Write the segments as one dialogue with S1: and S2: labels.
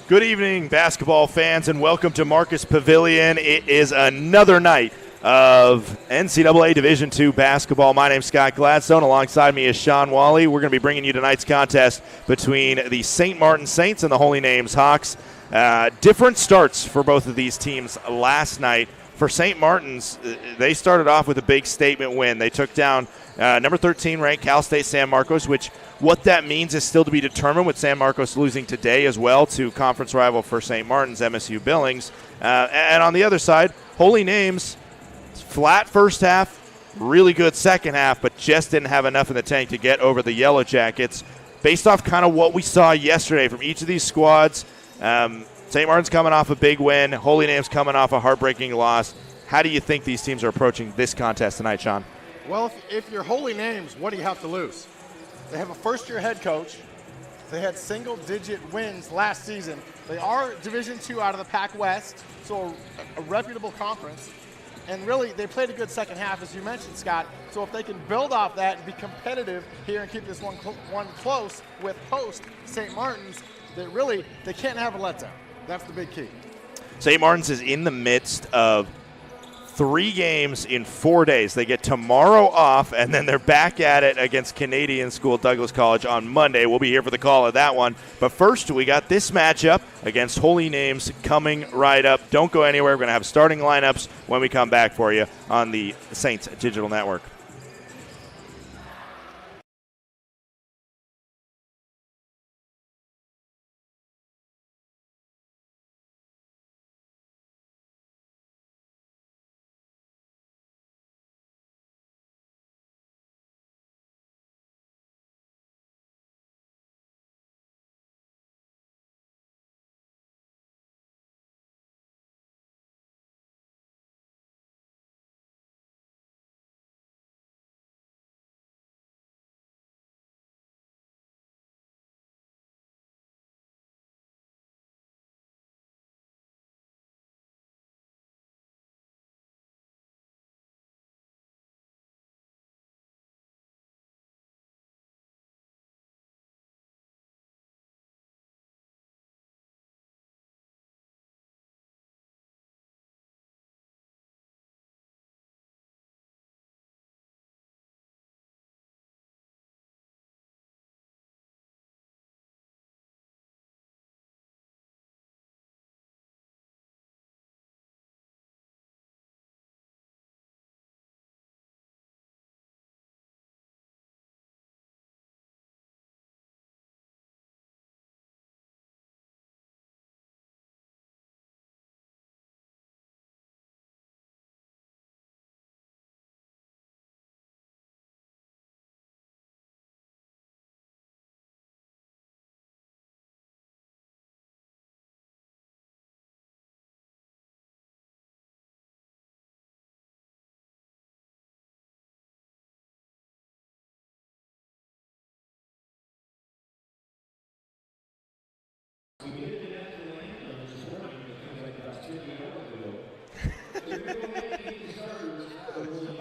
S1: Good evening, basketball fans, and welcome to Marcus Pavilion. It is another night of NCAA Division II basketball. My name's Scott Gladstone. Alongside me is Sean Wally. We're going to be bringing you tonight's contest between the St. Martin Saints and the Holy Names Hawks. Different starts for both of these teams last night. For St. Martin's, they started off with a big statement win. They took down number 13 ranked Cal State San Marcos, which what that means is still to be determined, with San Marcos losing today as well to conference rival for St. Martin's, MSU Billings. And on the other side, Holy Names, flat first half, really good second half, but just didn't have enough in the tank to get over the Yellow Jackets. Based off kind of what we saw yesterday from each of these squads, St. Martin's coming off a big win, Holy Names coming off a heartbreaking loss. How do you think these teams are approaching this contest tonight, Sean?
S2: Well, if you're Holy Names, what do you have to lose? They have a first-year head coach. They had single-digit wins last season. They are Division II out of the Pac West, so a reputable conference. And really, they played a good second half, as you mentioned, Scott. So if they can build off that and be competitive here and keep this one close with host St. Martin's, they can't have a letdown. That's the big key.
S1: St. Martin's is in the midst of 3 games in 4 days. They get tomorrow off, and then they're back at it against Canadian School Douglas College on Monday. We'll be here for the call of that one. But first, we got this matchup against Holy Names coming right up. Don't go anywhere. We're going to have starting lineups when we come back for you on the Saints Digital Network.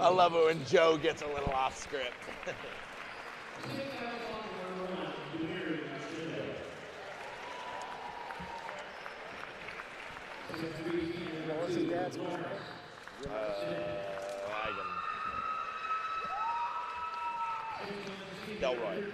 S1: I love it when Joe gets a little off script.
S2: What's his dad's going
S1: Delroy.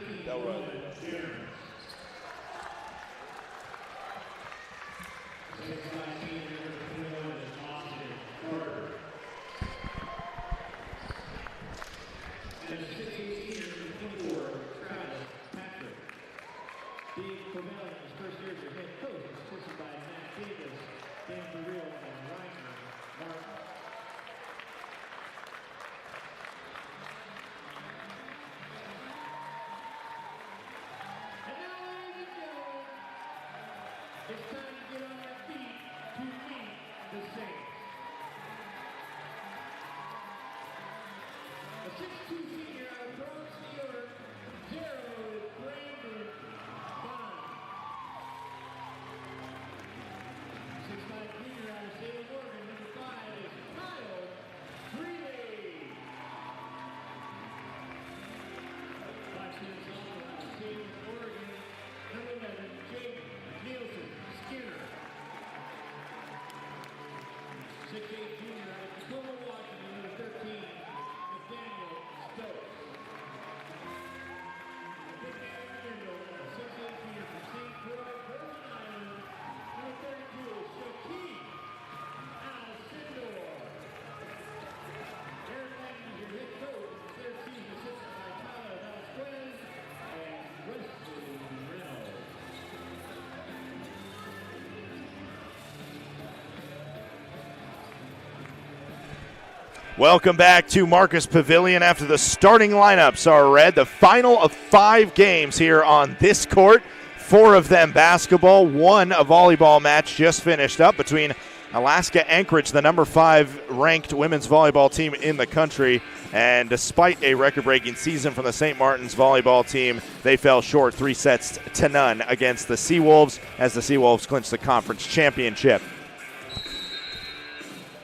S3: It's time to get on our feet to meet the Saints. A 6'2" senior out of Bronx, New York, zero is Brandon Bond. 6'5" junior out of Salem, Oregon, number 5 is Kyle Freely. 5'6" sophomore out of Salem, Oregon, number 11, Jake Nielsen Skinner. 6'8" junior out of Tacoma, Washington, number 13, Nathaniel Stokes. Big man in the middle, 6'8" junior from St. Croix, Virgin Islands, number 32, Shaquille Alcindor. Aaron Lang is your head coach, third season assisted by Tyler Vasquez and Wesley Reynolds.
S1: Welcome back to Marcus Pavilion after the starting lineups are read. The final of 5 games here on this court. 4 of them basketball, 1 a volleyball match just finished up between Alaska Anchorage, the number 5 ranked women's volleyball team in the country. And despite a record-breaking season from the St. Martin's volleyball team, they fell short 3-0 against the Seawolves as the Seawolves clinched the conference championship.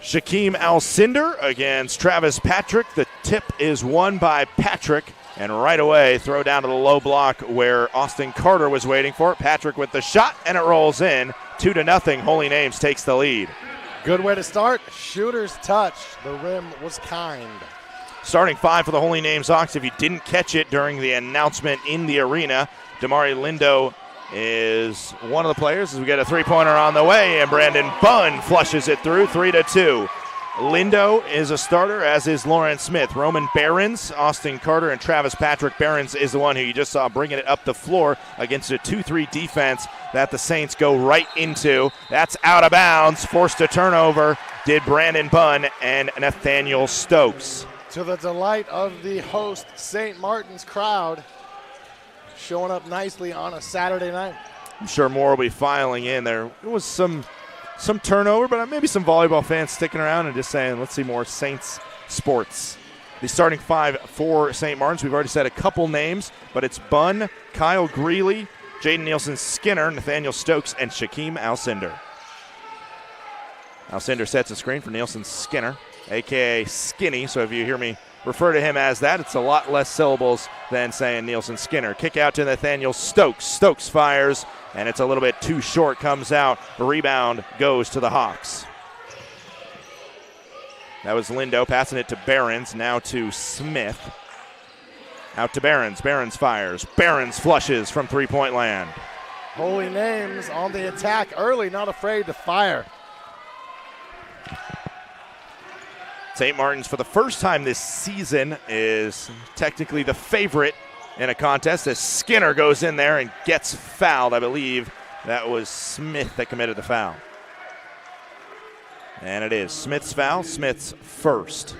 S1: Shaquille Alcindor against Travis Patrick. The tip is won by Patrick. And right away, throw down to the low block where Austin Carter was waiting for it. Patrick with the shot, and it rolls in. 2-0. Holy Names takes the lead.
S2: Good way to start. Shooter's touch. The rim was kind.
S1: Starting 5 for the Holy Names Hawks. If you didn't catch it during the announcement in the arena, Damari Lindo is one of the players as we get a 3-pointer on the way, and Brandon Bunn flushes it through. 3-2. Lindo is a starter, as is Lauren Smith. Roman Behrens, Austin Carter, and Travis Patrick. Behrens is the one who you just saw bringing it up the floor against a 2-3 defense that the Saints go right into. That's out of bounds. Forced a turnover. Did Brandon Bunn and Nathaniel Stokes.
S2: To the delight of the host St. Martin's crowd, showing up nicely on a Saturday night.
S1: I'm sure more will be filing in. There was some turnover, but maybe some volleyball fans sticking around and just saying, let's see more Saints sports. The starting 5 for St. Martin's, we've already said a couple names, but it's Bunn, Kyle Greeley, Jaden Nielsen-Skinner, Nathaniel Stokes, and Shaquille Alcindor. Alcindor sets a screen for Nielsen-Skinner, a.k.a. Skinny, so if you hear me refer to him as that, it's a lot less syllables than saying Nielsen-Skinner. Kick out to Nathaniel Stokes. Stokes fires, and it's a little bit too short, comes out. The rebound goes to the Hawks. That was Lindo passing it to Behrens, now to Smith. Out to Behrens. Behrens fires. Behrens flushes from three-point land.
S2: Holy Names on the attack early, not afraid to fire.
S1: St. Martin's, for the first time this season, is technically the favorite in a contest as Skinner goes in there and gets fouled. I believe that was Smith that committed the foul. And it is Smith's foul, Smith's first.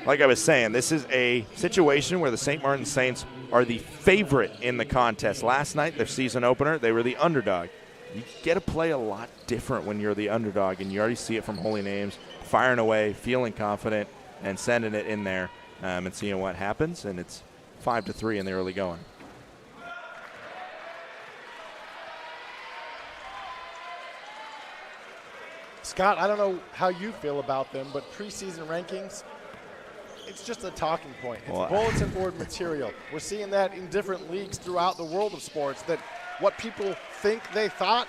S1: Like I was saying, this is a situation where the St. Martin Saints are the favorite in the contest. Last night, their season opener, they were the underdog. You get to play a lot different when you're the underdog, and you already see it from Holy Names, firing away, feeling confident, and sending it in there and seeing what happens. And it's 5-3 in the early going.
S2: Scott, I don't know how you feel about them, but preseason rankings, it's just a talking point. It's bulletin board material. We're seeing that in different leagues throughout the world of sports, that what people think they thought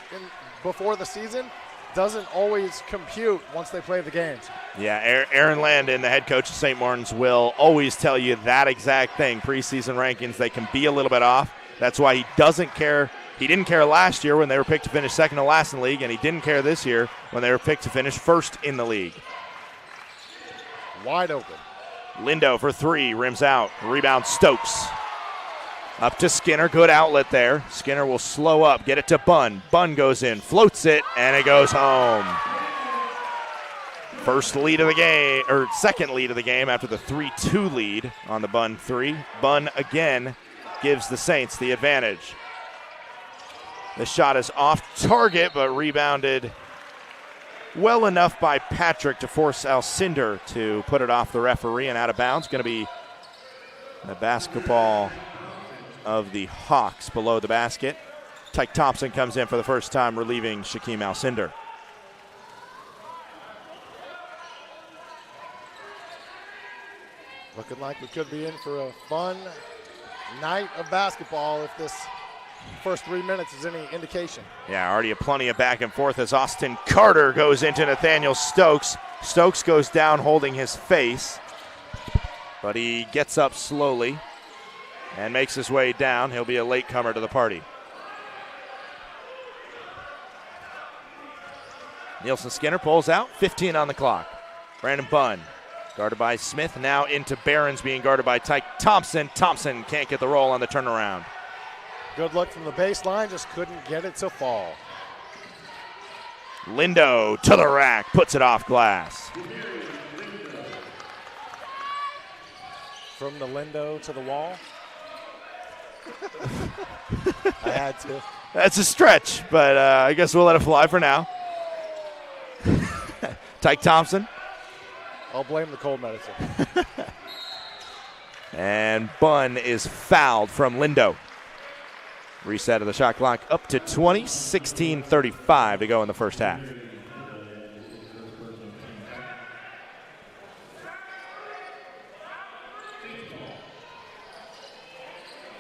S2: before the season doesn't always compute once they play the games.
S1: Yeah, Aaron Landon, the head coach of St. Martin's, will always tell you that exact thing. Preseason rankings, they can be a little bit off. That's why he doesn't care. He didn't care last year when they were picked to finish second to last in the league, and he didn't care this year when they were picked to finish first in the league.
S2: Wide open.
S1: Lindo for 3, rims out. Rebound Stokes. Up to Skinner, good outlet there. Skinner will slow up, get it to Bunn. Bunn goes in, floats it, and it goes home. First lead of the game, or second lead of the game after the 3-2 lead on the Bunn 3. Bunn again gives the Saints the advantage. The shot is off target, but rebounded well enough by Patrick to force Alcindor to put it off the referee and out of bounds. Going to be the basketball of the Hawks below the basket. Tyke Thompson comes in for the first time, relieving Shaquille Alcindor.
S2: Looking like we could be in for a fun night of basketball if this first 3 minutes is any indication.
S1: Yeah, already plenty of back and forth as Austin Carter goes into Nathaniel Stokes. Stokes goes down holding his face, but he gets up slowly and makes his way down. He'll be a latecomer to the party. Nielsen Skinner pulls out, 15 on the clock. Brandon Bunn, guarded by Smith, now into Behrens, being guarded by Tyke Thompson. Thompson can't get the roll on the turnaround.
S2: Good look from the baseline, just couldn't get it to fall.
S1: Lindo to the rack, puts it off glass.
S2: From the Lindo to the wall. I had to.
S1: That's a stretch, but I guess we'll let it fly for now. Tyke Thompson.
S2: I'll blame the cold medicine.
S1: And Bunn is fouled from Lindo. Reset of the shot clock up to 20, 16:35 to go in the first half.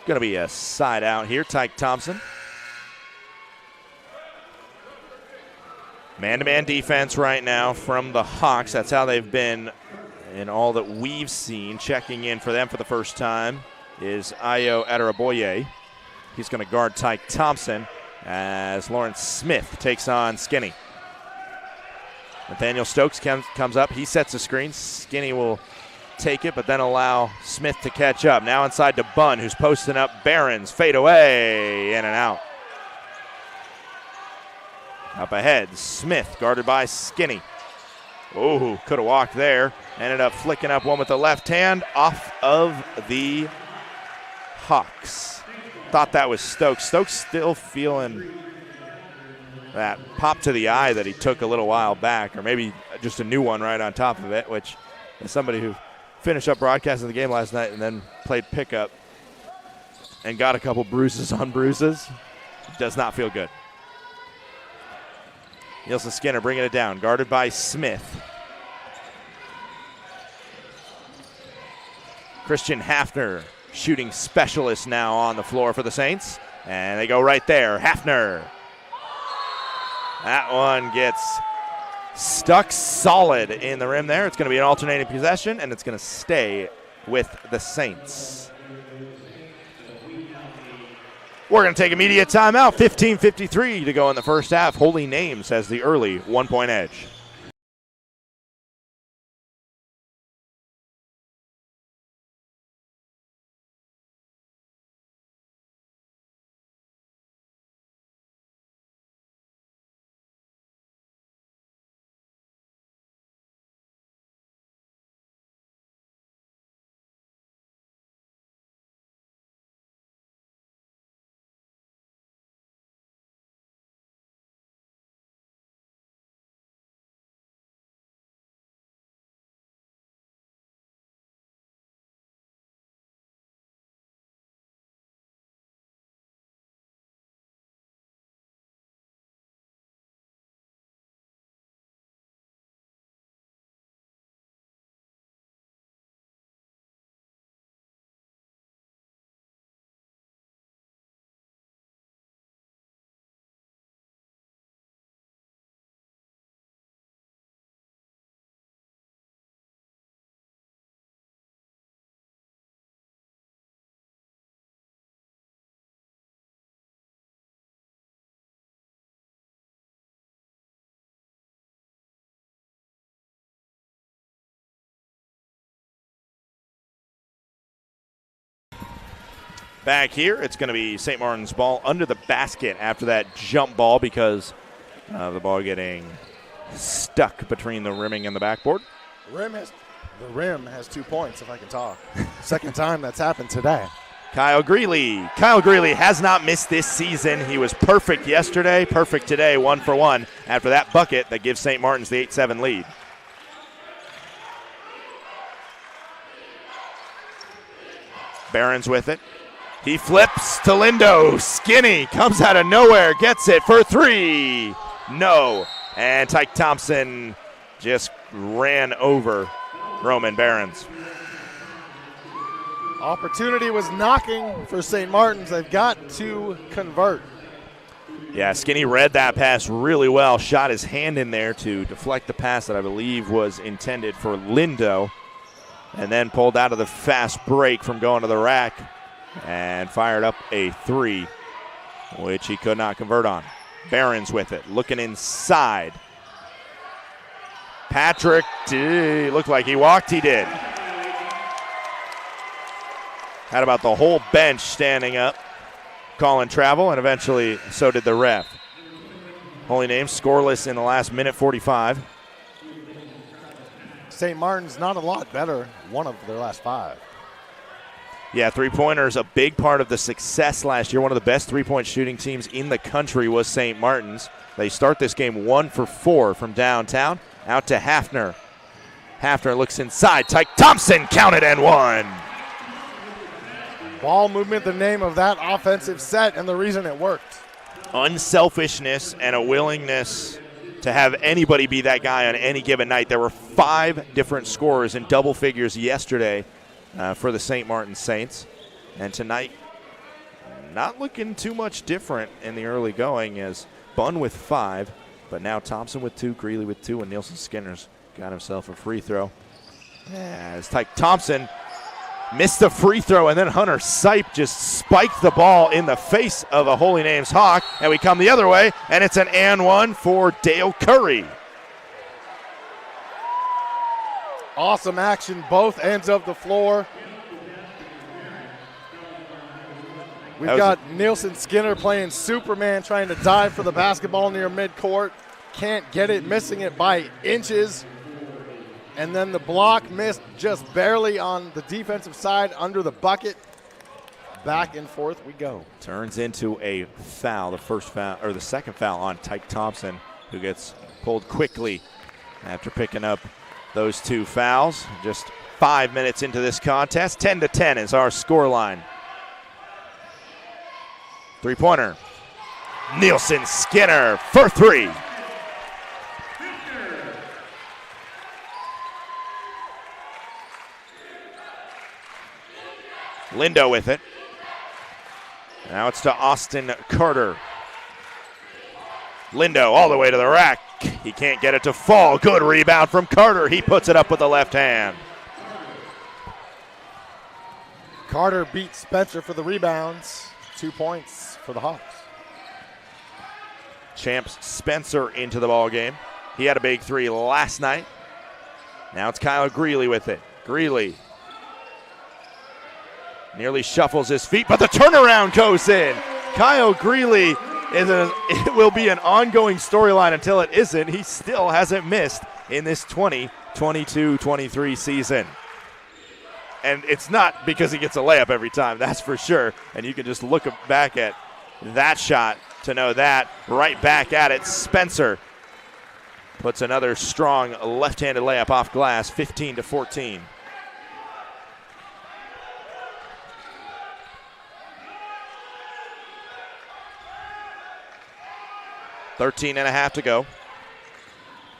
S1: Going to be a side out here, Tyke Thompson. Man-to-man defense right now from the Hawks. That's how they've been in all that we've seen. Checking in for them for the first time is Ayo Adaraboye. He's going to guard Tyke Thompson as Lawrence Smith takes on Skinny. Nathaniel Stokes comes up. He sets the screen. Skinny will take it, but then allow Smith to catch up. Now inside to Bunn, who's posting up Behrens. Fade away, in and out. Up ahead, Smith, guarded by Skinny. Oh, could have walked there. Ended up flicking up one with the left hand off of the Hawks. Thought that was Stokes. Stokes still feeling that pop to the eye that he took a little while back, or maybe just a new one right on top of it, which as somebody who finished up broadcasting the game last night and then played pickup and got a couple bruises on bruises, does not feel good. Nielsen Skinner bringing it down, guarded by Smith. Christian Hafner, shooting specialist now on the floor for the Saints. And they go right there. Hafner. That one gets stuck solid in the rim there. It's going to be an alternating possession, and it's going to stay with the Saints. We're going to take immediate timeout. 15:53 to go in the first half. Holy Names has the early 1-point edge. Back here, it's going to be St. Martin's ball under the basket after that jump ball because of the ball getting stuck between the rimming and the backboard.
S2: The rim has 2 points, if I can talk. Second time that's happened today.
S1: Kyle Greeley. Kyle Greeley has not missed this season. He was perfect yesterday, perfect today, 1 for 1 after that bucket that gives St. Martin's the 8-7 lead. Behrens with it. He flips to Lindo. Skinny comes out of nowhere, gets it for 3. No. And Tyke Thompson just ran over Roman Behrens.
S2: Opportunity was knocking for St. Martin's. They've got to convert.
S1: Yeah, Skinny read that pass really well, shot his hand in there to deflect the pass that I believe was intended for Lindo, and then pulled out of the fast break from going to the rack and fired up a three, which he could not convert on. Barons with it, looking inside. Patrick looked like he walked, he did. Had about the whole bench standing up, calling travel, and eventually so did the ref. Holy Name scoreless in the last minute 45.
S2: St. Martin's not a lot better, one of their last 5.
S1: Yeah, three-pointers, a big part of the success last year. One of the best three-point shooting teams in the country was St. Martin's. They start this game 1 for 4 from downtown. Out to Hafner. Hafner looks inside. Tyke Thompson counted and one.
S2: Ball movement, the name of that offensive set, and the reason it worked.
S1: Unselfishness and a willingness to have anybody be that guy on any given night. There were 5 different scorers in double figures yesterday for the St. Martin Saints. And tonight, not looking too much different in the early going, as Bunn with 5, but now Thompson with 2, Greeley with 2, and Nielsen Skinner's got himself a free throw. As Tyke Thompson missed the free throw, and then Hunter Sipe just spiked the ball in the face of a Holy Names Hawk, and we come the other way, and it's an and one for Dale Curry.
S2: Awesome action, both ends of the floor. We've got Nielsen Skinner playing Superman, trying to dive for the basketball near midcourt. Can't get it, missing it by inches. And then the block missed just barely on the defensive side under the bucket. Back and forth we go.
S1: Turns into a foul, the second foul on Tyke Thompson, who gets pulled quickly after picking up those 2 fouls. Just 5 minutes into this contest. 10-10 is our scoreline. Three-pointer. Nielsen Skinner for 3. Lindo with it. Now it's to Austin Carter. Lindo all the way to the rack. He can't get it to fall. Good rebound from Carter. He puts it up with the left hand.
S2: Carter beat Spencer for the rebounds. 2 points for the Hawks.
S1: Champs Spencer into the ball game. He had a big 3 last night. Now it's Kyle Greeley with it. Greeley nearly shuffles his feet, but the turnaround goes in. Kyle Greeley it will be an ongoing storyline until it isn't. He still hasn't missed in this 2022-23 season. And it's not because he gets a layup every time, that's for sure. And you can just look back at that shot to know that. Right back at it, Spencer puts another strong left-handed layup off glass, 15-14. .13 and a half to go.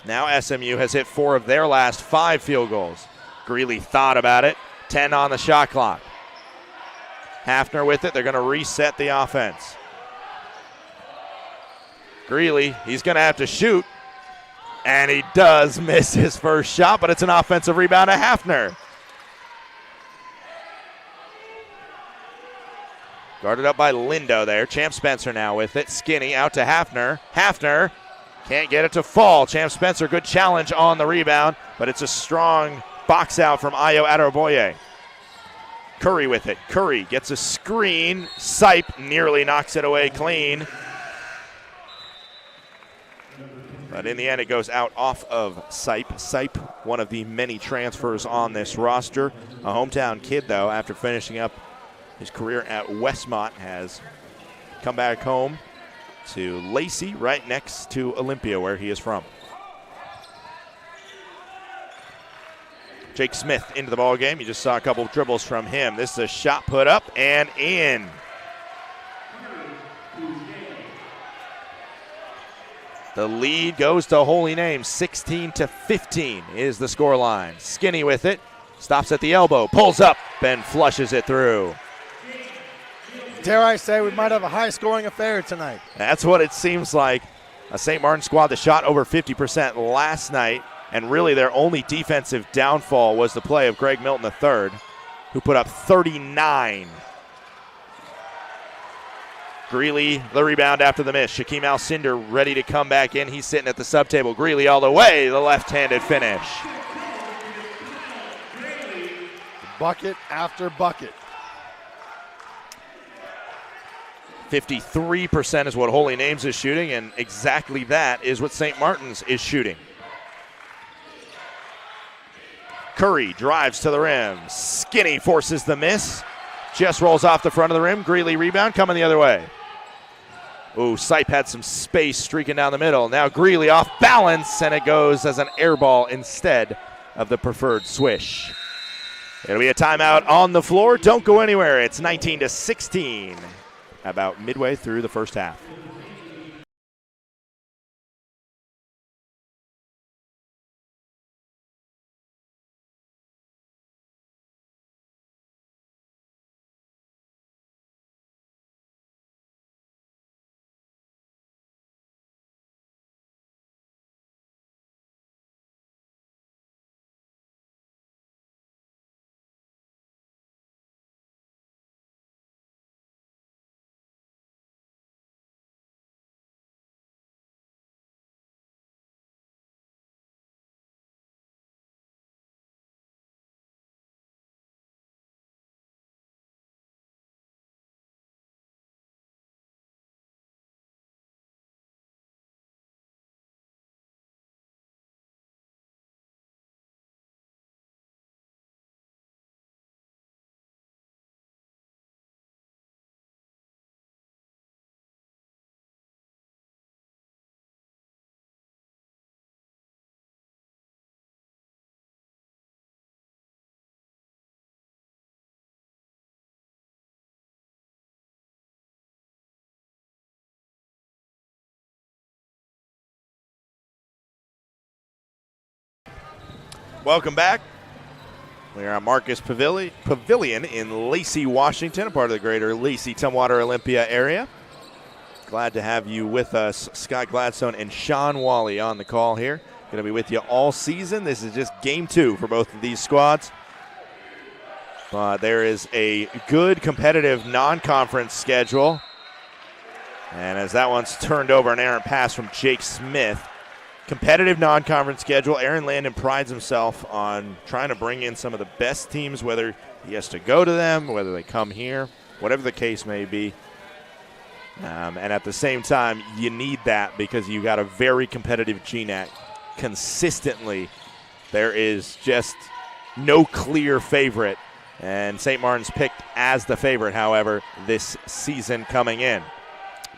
S1: Now SMU has hit 4 of their last 5 field goals. Greeley thought about it. 10 on the shot clock. Hafner with it. They're going to reset the offense. Greeley, he's going to have to shoot. And he does miss his first shot, but it's an offensive rebound to Hafner. Guarded up by Lindo there. Champ Spencer now with it. Skinny out to Hafner. Hafner can't get it to fall. Champ Spencer, good challenge on the rebound, but it's a strong box out from Ayo Adaraboye. Curry with it. Curry gets a screen. Sipe nearly knocks it away clean. But in the end, it goes out off of Sipe. Sipe, one of the many transfers on this roster. A hometown kid, though, after finishing up his career at Westmont, has come back home to Lacey, right next to Olympia, where he is from. Jake Smith into the ball game. You just saw a couple of dribbles from him. This is a shot put up and in. The lead goes to Holy Name. 16-15 is the scoreline. Skinny with it. Stops at the elbow. Pulls up and flushes it through.
S2: Dare I say we might have a high-scoring affair tonight.
S1: That's what it seems like. A St. Martin squad that shot over 50% last night, and really their only defensive downfall was the play of Greg Milton III, who put up 39. Greeley, the rebound after the miss. Shaquem Alcindor ready to come back in. He's sitting at the sub table. Greeley all the way, the left-handed finish.
S2: Bucket after bucket.
S1: 53% is what Holy Names is shooting, and exactly that is what St. Martin's is shooting. Curry drives to the rim. Skinny forces the miss. Just rolls off the front of the rim. Greeley rebound coming the other way. Ooh, Sipe had some space streaking down the middle. Now Greeley off balance, and it goes as an air ball instead of the preferred swish. It'll be a timeout on the floor. Don't go anywhere. It's 19-16. About midway through the first half. Welcome back. We are at Marcus Pavilion in Lacey, Washington, a part of the greater Lacey-Tumwater Olympia area. Glad to have you with us, Scott Gladstone and Sean Wally on the call here. Going to be with you all season. This is just game 2 for both of these squads. There is a good competitive non-conference schedule. And as that one's turned over, an errant pass from Jake Smith. Competitive non-conference schedule. Aaron Landon prides himself on trying to bring in some of the best teams, whether he has to go to them, whether they come here, whatever the case may be. And at the same time, you need that because you got a very competitive GNAC. Consistently, there is just no clear favorite. And St. Martin's picked as the favorite, however, this season coming in.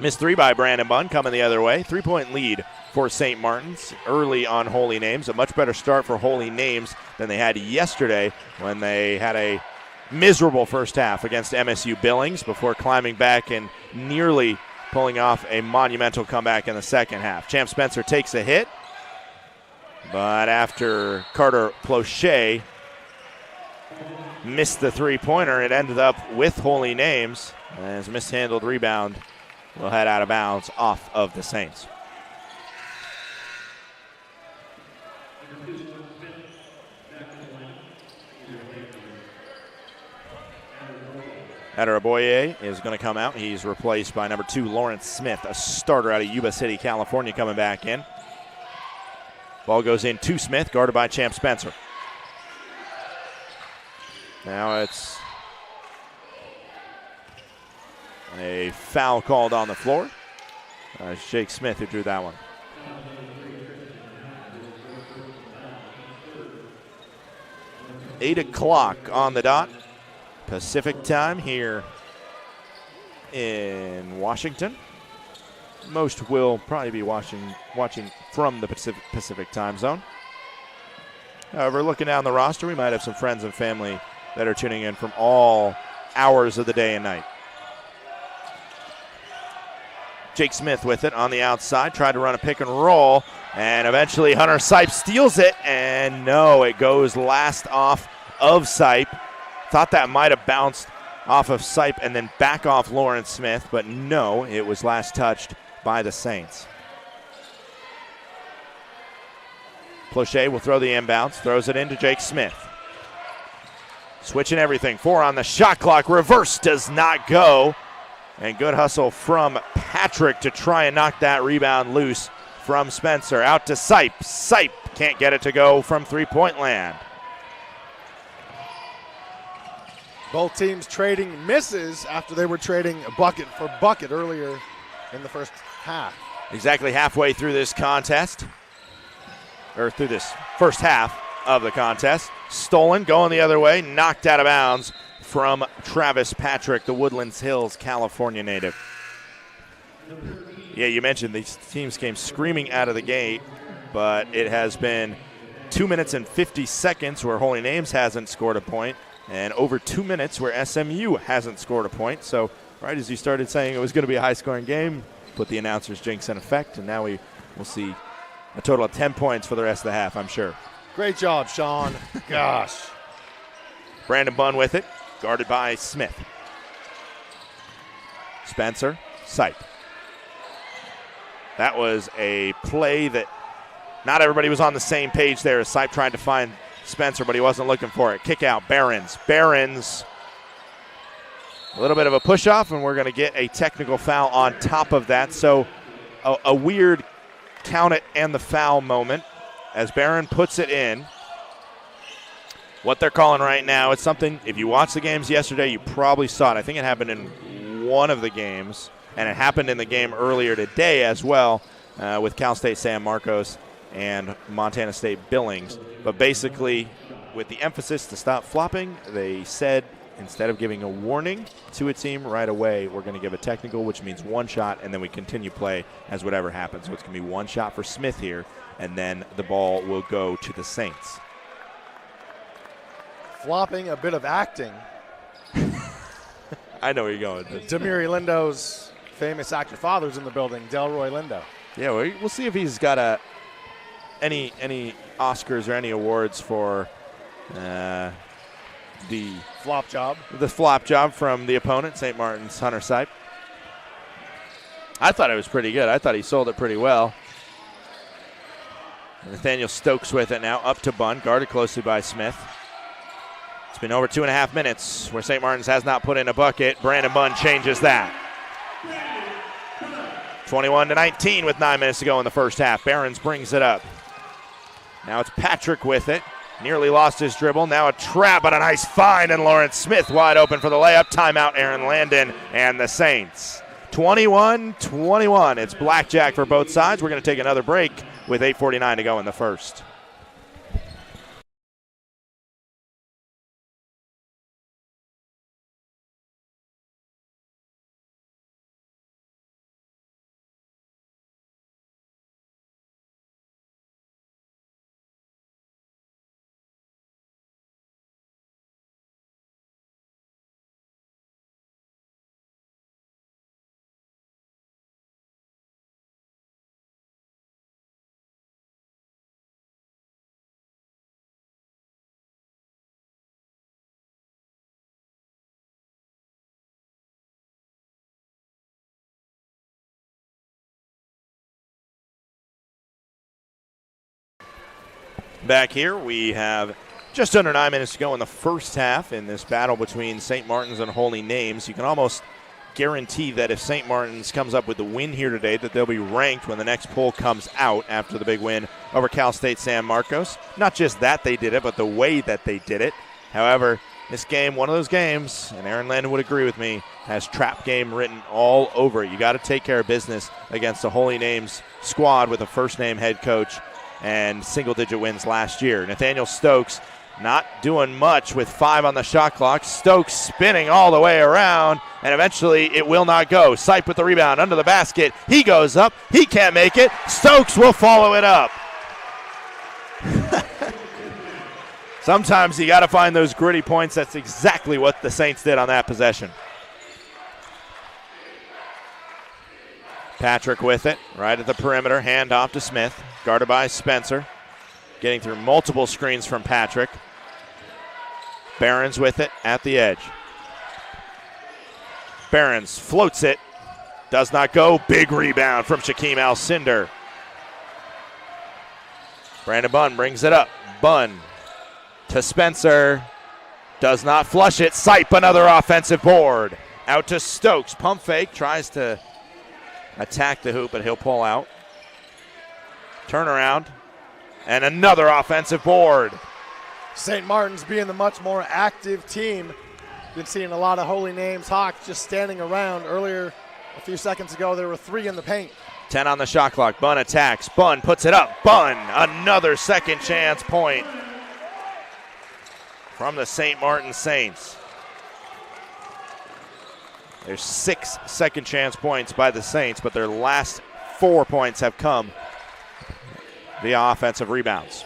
S1: Missed 3 by Brandon Bunn coming the other way. 3-point lead for St. Martin's early on Holy Names. A much better start for Holy Names than they had yesterday when they had a miserable first half against MSU Billings before climbing back and nearly pulling off a monumental comeback in the second half. Champ Spencer takes a hit, but after Carter Plochet missed the three-pointer, it ended up with Holy Names as a mishandled rebound will head out of bounds off of the Saints. Adaraboye is going to come out. He's replaced by number 2, Lawrence Smith, a starter out of Yuba City, California, coming back in. Ball goes in to Smith, guarded by Champ Spencer. Now it's a foul called on the floor. It's Jake Smith who drew that one. Eight o'clock on the dot. Pacific time here in Washington. Most will probably be watching from the Pacific time zone. However, looking down the roster, we might have some friends and family that are tuning in from all hours of the day and night. Jake Smith with it on the outside, tried to run a pick and roll, and eventually Hunter Sipe steals it, and no, it goes last off of Sipe. Thought that might have bounced off of Sipe and then back off Lawrence Smith, but no, it was last touched by the Saints. Plauché will throw the inbounds, throws it into Jake Smith. Switching everything, 4 on the shot clock, reverse does not go. And good hustle from Patrick to try and knock that rebound loose from Spencer. Out to Sipe. Sipe can't get it to go from three-point land.
S2: Both teams trading misses after they were trading bucket for bucket earlier in the first half.
S1: Exactly halfway through this contest, or through this first half of the contest. Stolen, going the other way, knocked out of bounds from Travis Patrick, the Woodlands Hills, California native. Yeah, you mentioned these teams came screaming out of the gate, but it has been 2 minutes and 50 seconds where Holy Names hasn't scored a point, and over 2 minutes where SMU hasn't scored a point. So right as you started saying it was going to be a high-scoring game, put the announcer's jinx in effect, and now we'll see a total of 10 points for the rest of the half, I'm sure.
S2: Great job, Sean. Gosh.
S1: Brandon Bunn with it, guarded by Smith. Spencer, Sipe. That was a play that not everybody was on the same page there as Sipe tried to find Spencer, but he wasn't looking for it. Kick out, Behrens. Behrens, a little bit of a push-off, and we're going to get a technical foul on top of that. So a weird count it and the foul moment as Barron puts it in. What they're calling right now, it's something, if you watched the games yesterday, you probably saw it. I think it happened in one of the games, and it happened in the game earlier today as well with Cal State San Marcos and Montana State Billings. But basically, with the emphasis to stop flopping, they said instead of giving a warning to a team right away, we're going to give a technical, which means one shot, and then we continue play as whatever happens. So it's going to be one shot for Smith here, and then the ball will go to the Saints.
S2: Flopping, a bit of acting.
S1: I know where you're going.
S2: Demiri Lindo's famous actor father's in the building, Delroy Lindo.
S1: Yeah, we'll see if he's got any Oscars or any awards for the
S2: flop job.
S1: The flop job from the opponent, St. Martin's Hunter Sipe. I thought it was pretty good. I thought he sold it pretty well. Nathaniel Stokes with it now, up to Bunn, guarded closely by Smith. It's been over 2.5 minutes where St. Martin's has not put in a bucket. Brandon Bunn changes that. 21-19 with 9 minutes to go in the first half. Behrens brings it up. Now it's Patrick with it. Nearly lost his dribble. Now a trap, but a nice find, and Lawrence Smith wide open for the layup. Timeout, Aaron Landon and the Saints. 21-21. It's blackjack for both sides. We're going to take another break with 8:49 to go in the first. Back here, we have just under 9 minutes to go in the first half in this battle between St. Martin's and Holy Names. You can almost guarantee that if St. Martin's comes up with the win here today, that they'll be ranked when the next poll comes out after the big win over Cal State San Marcos. Not just that they did it, but the way that they did it. However, this game, one of those games, and Aaron Landon would agree with me, has trap game written all over it. You got to take care of business against the Holy Names squad with a first-name head coach and single-digit wins last year. Nathaniel Stokes not doing much with 5 on the shot clock. Stokes spinning all the way around, and eventually it will not go. Sipe with the rebound under the basket. He goes up. He can't make it. Stokes will follow it up. Sometimes you got to find those gritty points. That's exactly what the Saints did on that possession. Patrick with it, right at the perimeter, hand off to Smith, guarded by Spencer, getting through multiple screens from Patrick. Behrens with it at the edge. Behrens floats it. Does not go. Big rebound from Shaquem Alcindor. Brandon Bunn brings it up. Bunn to Spencer. Does not flush it. Sipe another offensive board. Out to Stokes. Pump fake. Tries to attack the hoop, but he'll pull out. Turnaround. And another offensive board.
S2: St. Martin's being the much more active team. Been seeing a lot of Holy Names Hawks just standing around. Earlier, a few seconds ago, there were 3 in the paint.
S1: 10 on the shot clock. Bunn attacks. Bunn puts it up. Bunn, another second chance point from the St. Martin Saints. There's 6 second chance points by the Saints, but their last 4 points have come via offensive rebounds.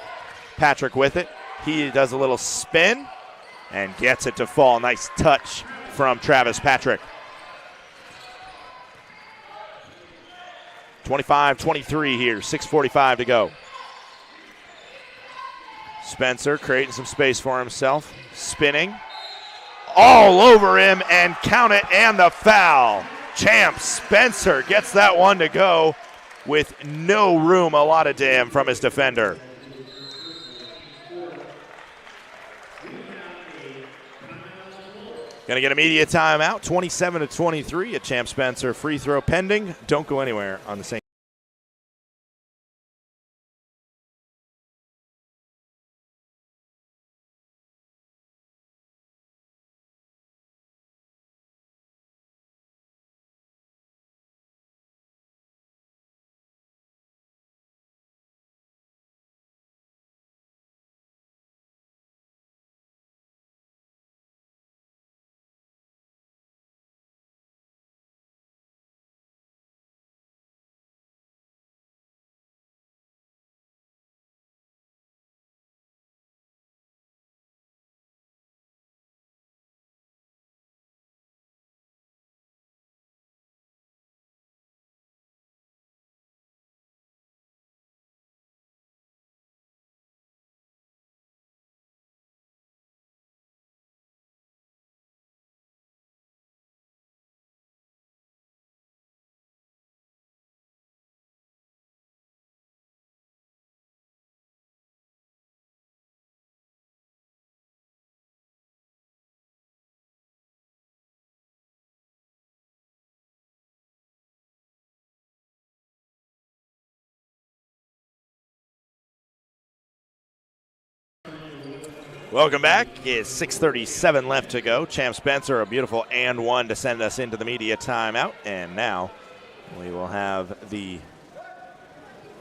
S1: Patrick with it. He does a little spin and gets it to fall. Nice touch from Travis Patrick. 25-23 here, 6:45 to go. Spencer creating some space for himself, spinning. All over him, and count it, and the foul. Champ Spencer gets that one to go with no room allotted to him from his defender. Going to get a media timeout, 27-23 at Champ Spencer. Free throw pending. Don't go anywhere on the same. Welcome back. It's 6:37 left to go. Champ Spencer, a beautiful and one to send us into the media timeout. And now we will have the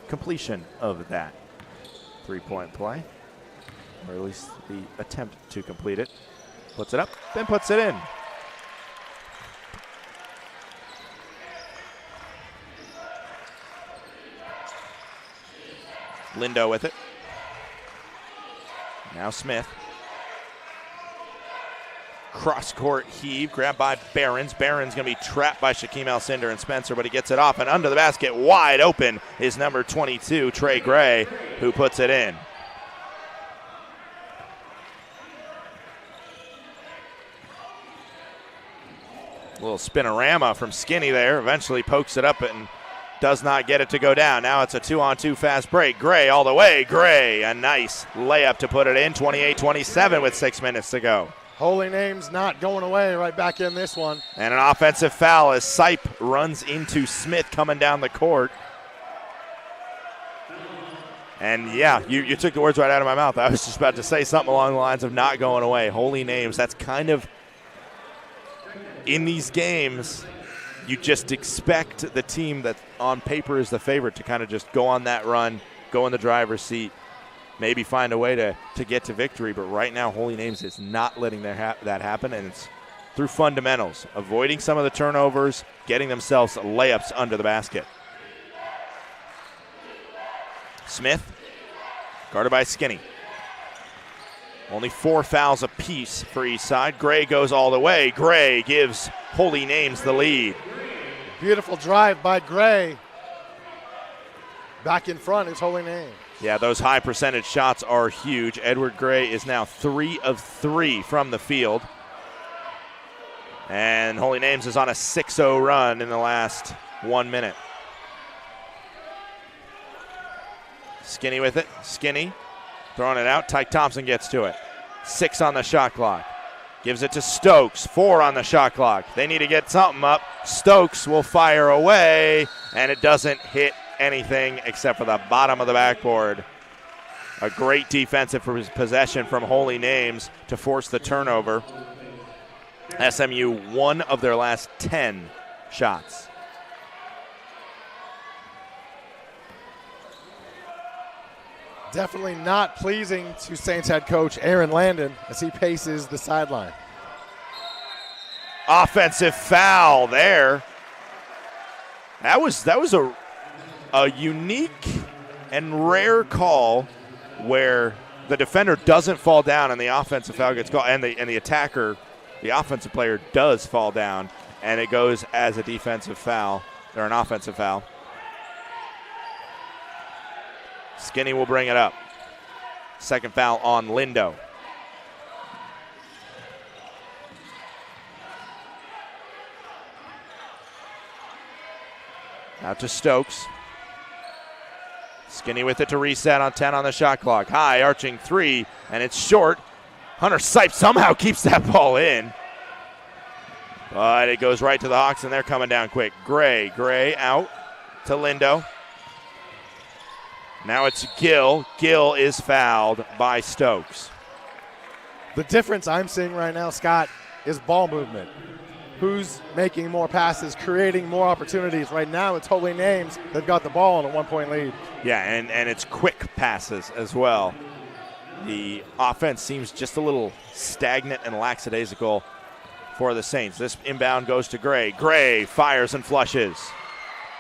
S1: completion of that three-point play, or at least the attempt to complete it. Puts it up, then puts it in. Lindo with it. Now Smith. Cross-court heave, grabbed by Behrens. Behrens going to be trapped by Shaquem Alcindor and Spencer, but he gets it off, and under the basket, wide open, is number 22, Trey Gray, who puts it in. A little spinorama from Skinny there. Eventually pokes it up and does not get it to go down. Now it's a 2-on-2 fast break. Gray all the way. Gray, a nice layup to put it in. 28-27 with 6 minutes to go.
S2: Holy Names not going away, right back in this one.
S1: And an offensive foul as Sipe runs into Smith coming down the court. And yeah, you took the words right out of my mouth. I was just about to say something along the lines of not going away. Holy Names, that's kind of, in these games, you just expect the team that on paper is the favorite to kind of just go on that run, go in the driver's seat, maybe find a way to get to victory. But right now, Holy Names is not letting that happen, and it's through fundamentals, avoiding some of the turnovers, getting themselves layups under the basket. Smith, guarded by Skinny. Only 4 fouls apiece for each side. Gray goes all the way. Gray gives Holy Names the lead.
S2: Beautiful drive by Gray. Back in front is Holy Names.
S1: Yeah, those high percentage shots are huge. Edward Gray is now 3 of 3 from the field. And Holy Names is on a 6-0 run in the last 1 minute. Skinny with it. Skinny throwing it out. Tyke Thompson gets to it. 6 on the shot clock. Gives it to Stokes. 4 on the shot clock. They need to get something up. Stokes will fire away, and it doesn't hit anything except for the bottom of the backboard. A great defensive possession from Holy Names to force the turnover. SMU 1 of their last 10 shots.
S2: Definitely not pleasing to Saints head coach Aaron Landon as he paces the sideline.
S1: Offensive foul there. That was a unique and rare call where the defender doesn't fall down and the offensive foul gets called, and the attacker, the offensive player, does fall down, and it goes as a defensive foul or an offensive foul. Skinny will bring it up. Second foul on Lindo. Out to Stokes. Skinny with it to reset on 10 on the shot clock. High arching 3, and it's short. Hunter Sipes somehow keeps that ball in. But it goes right to the Hawks, and they're coming down quick. Gray out to Lindo. Now it's Gill. Gill is fouled by Stokes.
S2: The difference I'm seeing right now, Scott, is ball movement. Who's making more passes, creating more opportunities? Right now it's Holy Names. They've got the ball in a 1-point lead.
S1: Yeah, and it's quick passes as well. The offense seems just a little stagnant and lackadaisical for the Saints. This inbound goes to Gray. Gray fires and flushes.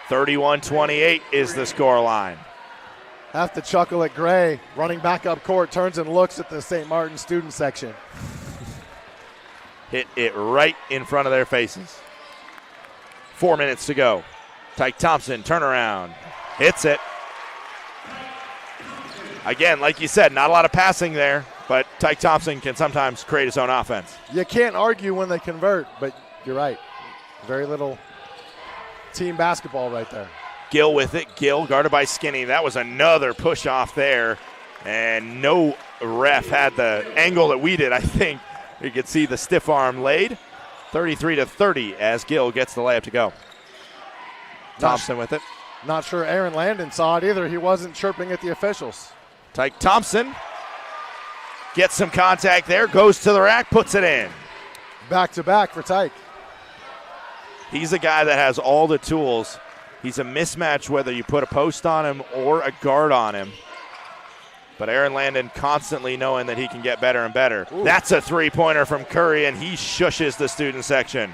S1: 31-28 is the score line.
S2: Have to chuckle at Gray. Running back up court, turns and looks at the St. Martin student section.
S1: Hit it right in front of their faces. 4 minutes to go. Tyke Thompson, turnaround. Hits it. Again, like you said, not a lot of passing there, but Tyke Thompson can sometimes create his own offense.
S2: You can't argue when they convert, but you're right. Very little team basketball right there.
S1: Gill with it. Gill guarded by Skinny. That was another push off there, and no ref had the angle that we did, I think. You could see the stiff arm laid. 33-30 as Gill gets the layup to go. Thompson with it.
S2: Not sure Aaron Landon saw it either. He wasn't chirping at the officials.
S1: Tyke Thompson gets some contact there, goes to the rack, puts it in.
S2: Back-to-back for Tyke.
S1: He's a guy that has all the tools. He's a mismatch whether you put a post on him or a guard on him. But Aaron Landon constantly knowing that he can get better and better. Ooh. That's a three-pointer from Curry, and he shushes the student section.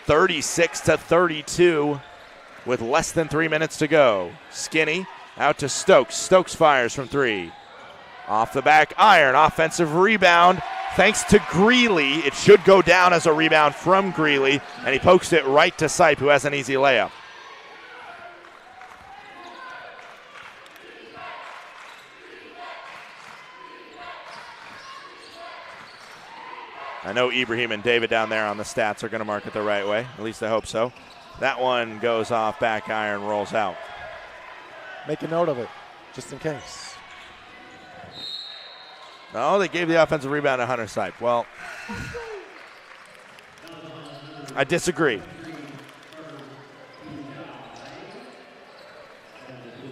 S1: (36-32) with less than 3 minutes to go. Skinny out to Stokes. Stokes fires from 3. Off the back iron, offensive rebound. Thanks to Greeley, it should go down as a rebound from Greeley, and he pokes it right to Sipe, who has an easy layup. I know Ibrahim and David down there on the stats are going to mark it the right way. At least I hope so. That one goes off back iron, rolls out.
S2: Make a note of it, just in case.
S1: Oh, they gave the offensive rebound to Hunter Sipe. Well, I disagree.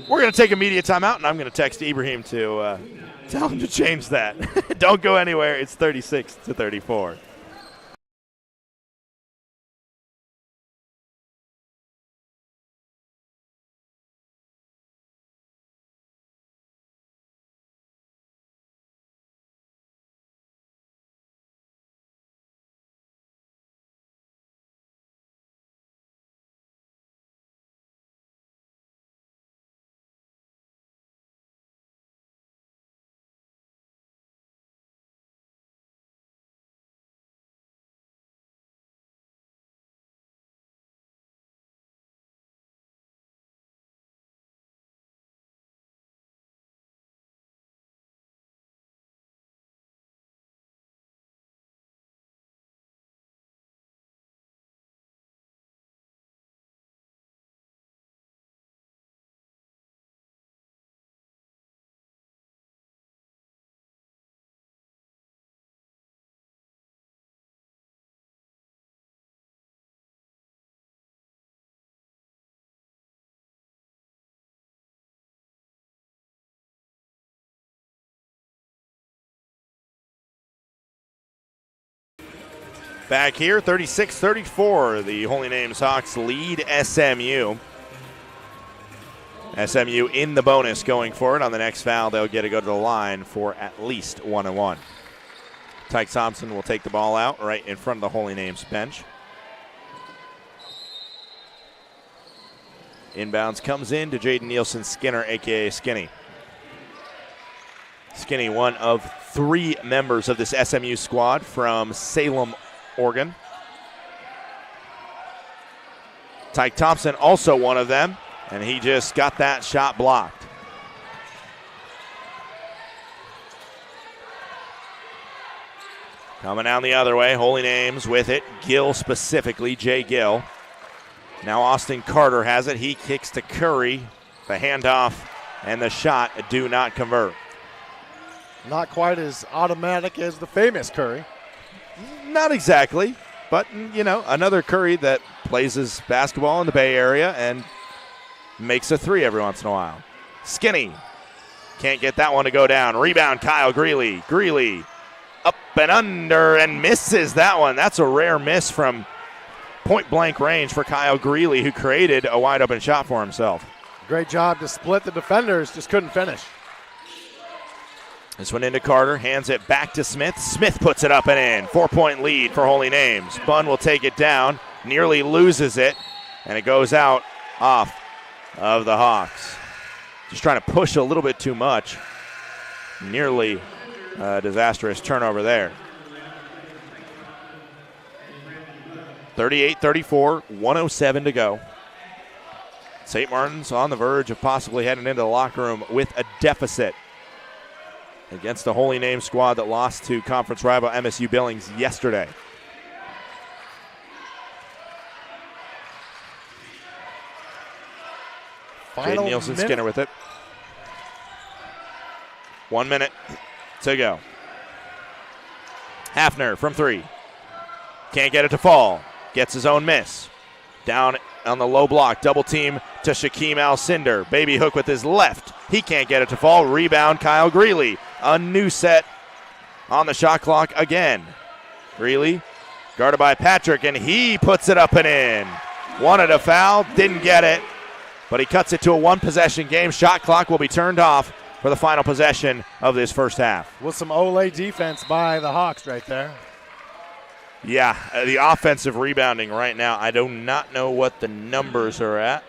S1: We're going to take a media timeout, and I'm going to text Ibrahim to tell him to change that. Don't go anywhere. It's 36-34. Back here, 36-34. The Holy Names Hawks lead SMU. SMU in the bonus going for it. On the next foul, they'll get to go to the line for at least 1-1. Tyke Thompson will take the ball out right in front of the Holy Names bench. Inbounds comes in to Jaden Nielsen Skinner, a.k.a. Skinny. Skinny, one of 3 members of this SMU squad from Salem, Oregon. Tyke Thompson, also one of them, and he just got that shot blocked. Coming down the other way, Holy Names with it. Gill specifically, Jay Gill. Now Austin Carter has it. He kicks to Curry. The handoff and the shot do not convert.
S2: Not quite as automatic as the famous Curry.
S1: Not exactly, but, another Curry that plays his basketball in the Bay Area and makes a 3 every once in a while. Skinny can't get that one to go down. Rebound, Kyle Greeley. Greeley up and under and misses that one. That's a rare miss from point-blank range for Kyle Greeley, who created a wide-open shot for himself.
S2: Great job to split the defenders, just couldn't finish.
S1: This one into Carter, hands it back to Smith. Smith puts it up and in. 4-point lead for Holy Names. Bunn will take it down, nearly loses it, and it goes out off of the Hawks. Just trying to push a little bit too much. Nearly a disastrous turnover there. 38-34, 1:07 to go. St. Martin's on the verge of possibly heading into the locker room with a deficit against the Holy Name squad that lost to conference rival MSU Billings yesterday. Jaden Nielsen Skinner with it. 1 minute to go. Hafner from 3. Can't get it to fall. Gets his own miss. Down on the low block. Double team to Shaquem Alcindor. Baby hook with his left. He can't get it to fall. Rebound, Kyle Greeley. A new set on the shot clock again. Greeley guarded by Patrick, and he puts it up and in. Wanted a foul, didn't get it, but he cuts it to a 1-possession game. Shot clock will be turned off for the final possession of this first half.
S2: With some Olay defense by the Hawks right there.
S1: Yeah, the offensive rebounding right now, I do not know what the numbers are at.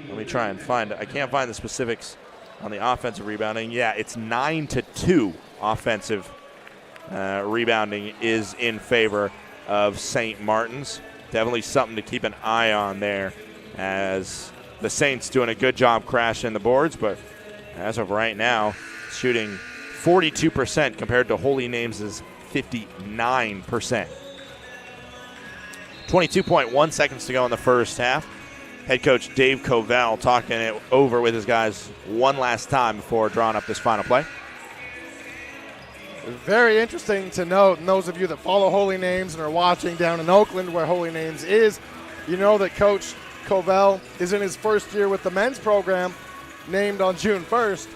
S1: Let me try and find it. I can't find the specifics on the offensive rebounding. Yeah, it's 9-2 offensive rebounding is in favor of St. Martin's. Definitely something to keep an eye on there, as the Saints doing a good job crashing the boards, but as of right now, shooting 42% compared to Holy Names' 59%. 22.1 seconds to go in the first half. Head coach Dave Covell talking it over with his guys one last time before drawing up this final play.
S2: Very interesting to note, and those of you that follow Holy Names and are watching down in Oakland where Holy Names is, you know that Coach Covell is in his first year with the men's program, named on June 1st.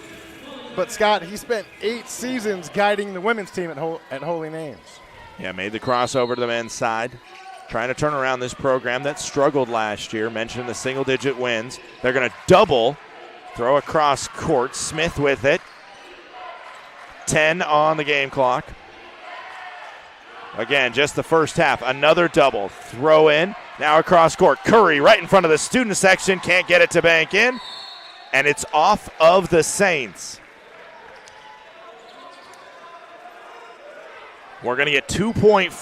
S2: But Scott, he spent 8 seasons guiding the women's team at Holy Names.
S1: Yeah, made the crossover to the men's side. Trying to turn around this program that struggled last year. Mentioned the single-digit wins. They're going to double, throw across court. Smith with it. 10 on the game clock. Again, just the first half. Another double. Throw in. Now across court. Curry right in front of the student section. Can't get it to bank in. And it's off of the Saints. We're going to get 2.4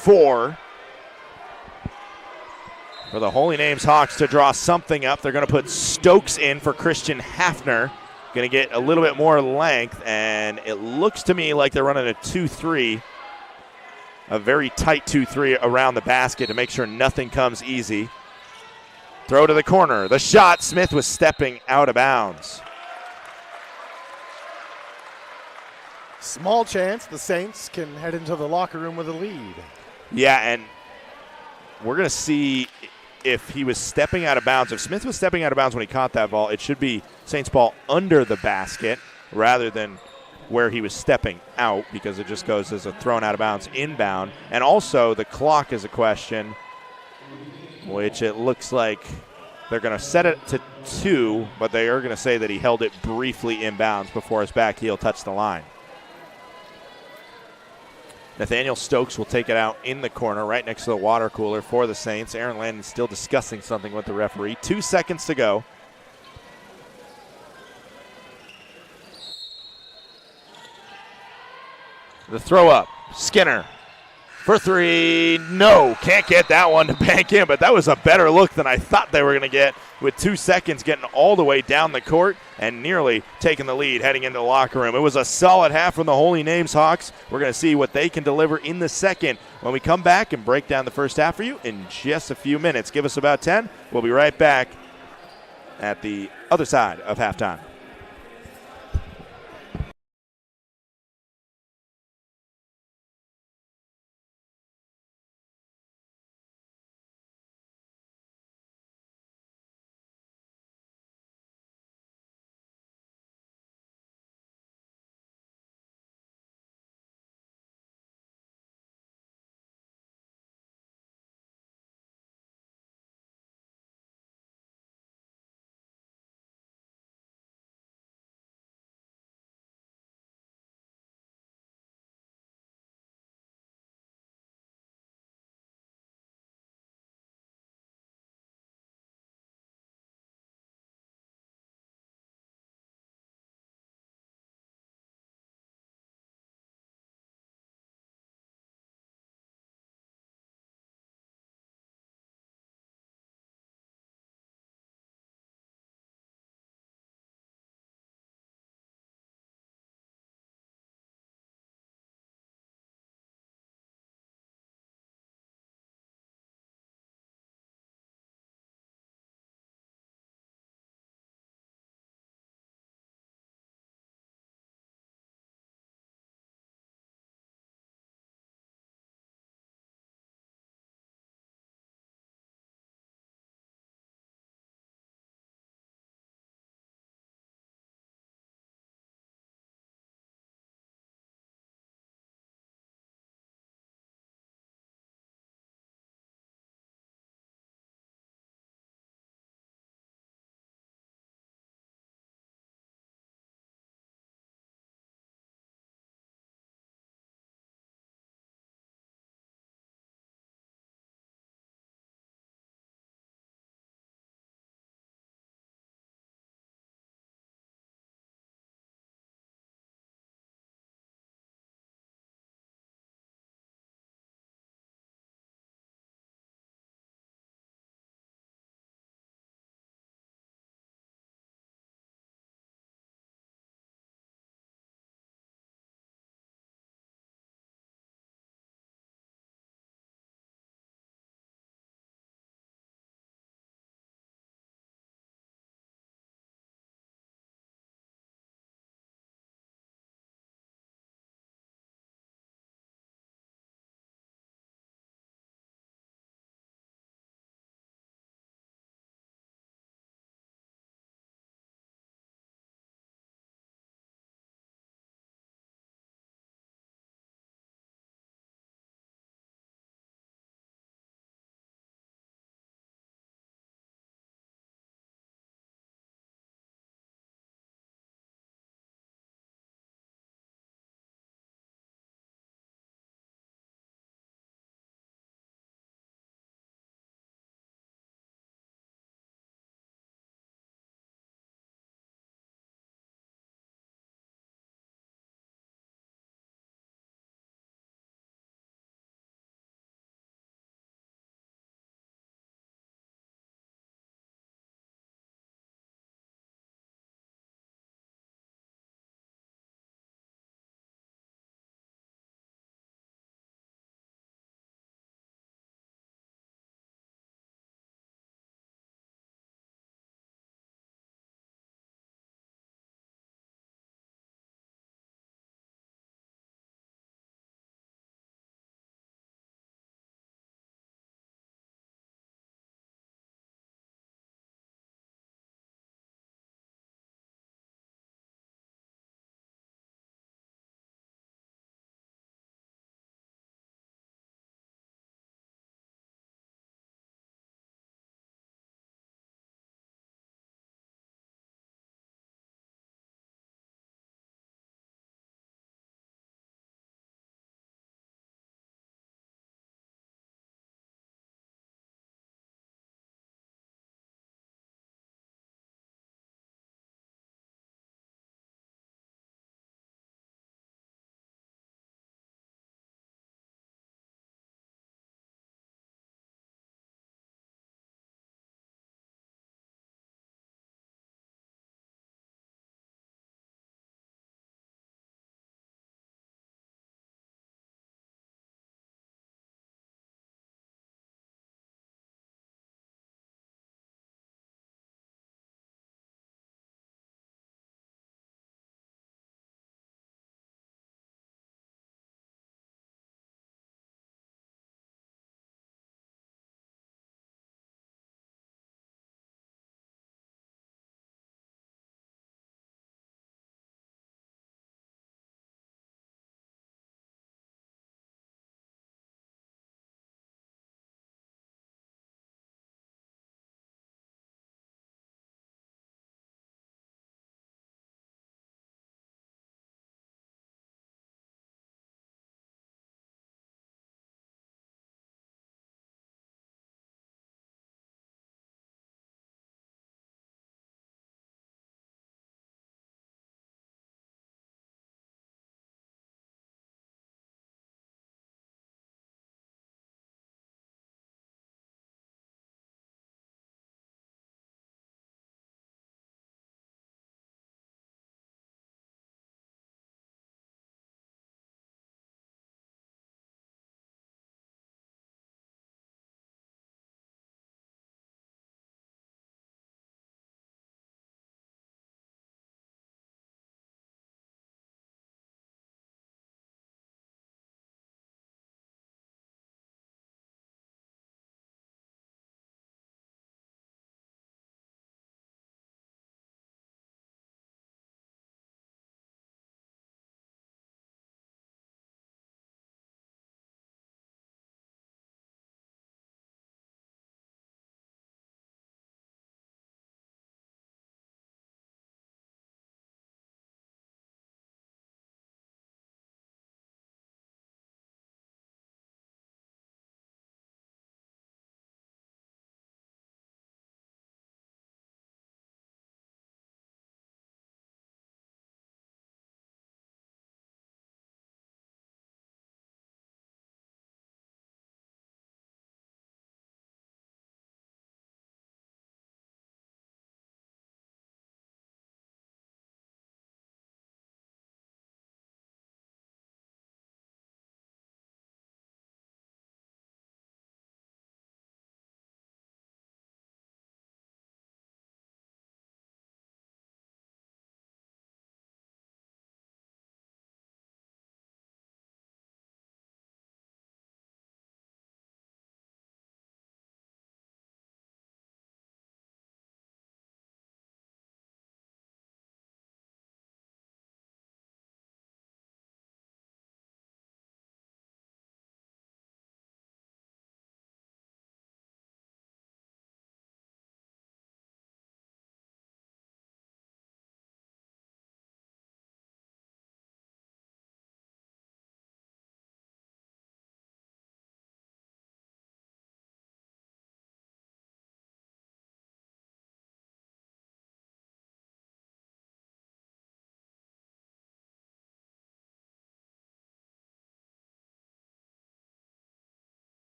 S1: for the Holy Names Hawks to draw something up. They're going to put Stokes in for Christian Hafner. Going to get a little bit more length, and it looks to me like they're running a 2-3, a very tight 2-3 around the basket to make sure nothing comes easy. Throw to the corner. The shot. Smith was stepping out of bounds.
S2: Small chance the Saints can head into the locker room with a lead.
S1: Yeah, and we're going to see if he was stepping out of bounds. If Smith was stepping out of bounds when he caught that ball, it should be Saints ball under the basket rather than where he was stepping out because it just goes as a thrown out of bounds inbound. And also the clock is a question, which it looks like they're going to set it to 2, but they are going to say that he held it briefly inbounds before his back heel touched the line. Nathaniel Stokes will take it out in the corner right next to the water cooler for the Saints. Aaron Landon still discussing something with the referee. 2 seconds to go. The throw up. Skinner for 3. No, can't get that one to bank in, but that was a better look than I thought they were going to get with 2 seconds getting all the way down the court and nearly taking the lead heading into the locker room. It was a solid half from the Holy Names Hawks. We're going to see what they can deliver in the second when we come back and break down the first half for you in just a few minutes. Give us about 10. We'll be right back at the other side of halftime.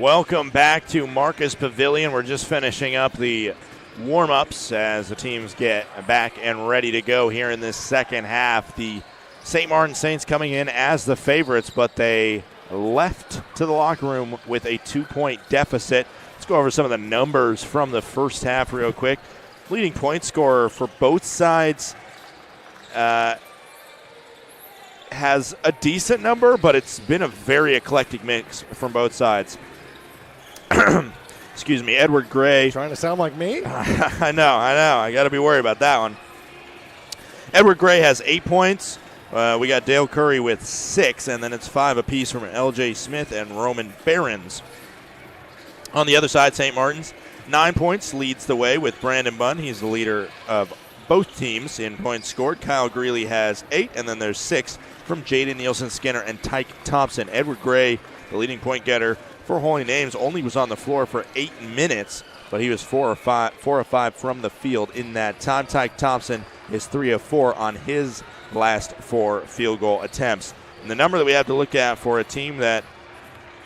S1: Welcome back to Marcus Pavilion. We're just finishing up the warm-ups as the teams get back and ready to go here in this second half. The St. Martin Saints coming in as the favorites, but they left to the locker room with a 2-point deficit. Let's go over some of the numbers from the first half real quick. Leading point scorer for both sides has a decent number, but it's been a very eclectic mix from both sides. Excuse me, Edward Gray.
S2: Trying to sound like me?
S1: I know. I got to be worried about that one. Edward Gray has 8 points. We got Dale Curry with 6, and then it's 5 apiece from L.J. Smith and Roman Behrens. On the other side, St. Martin's, 9 points, leads the way with Brandon Bunn. He's the leader of both teams in points scored. Kyle Greeley has 8, and then there's 6 from Jaden Nielsen-Skinner and Tyke Thompson. Edward Gray, the leading point getter for Holy Names, only was on the floor for 8 minutes, but he was 4 of 5 from the field in that time. Tyke Thompson is 3 of 4 on his last 4 field goal attempts. And the number that we have to look at for a team that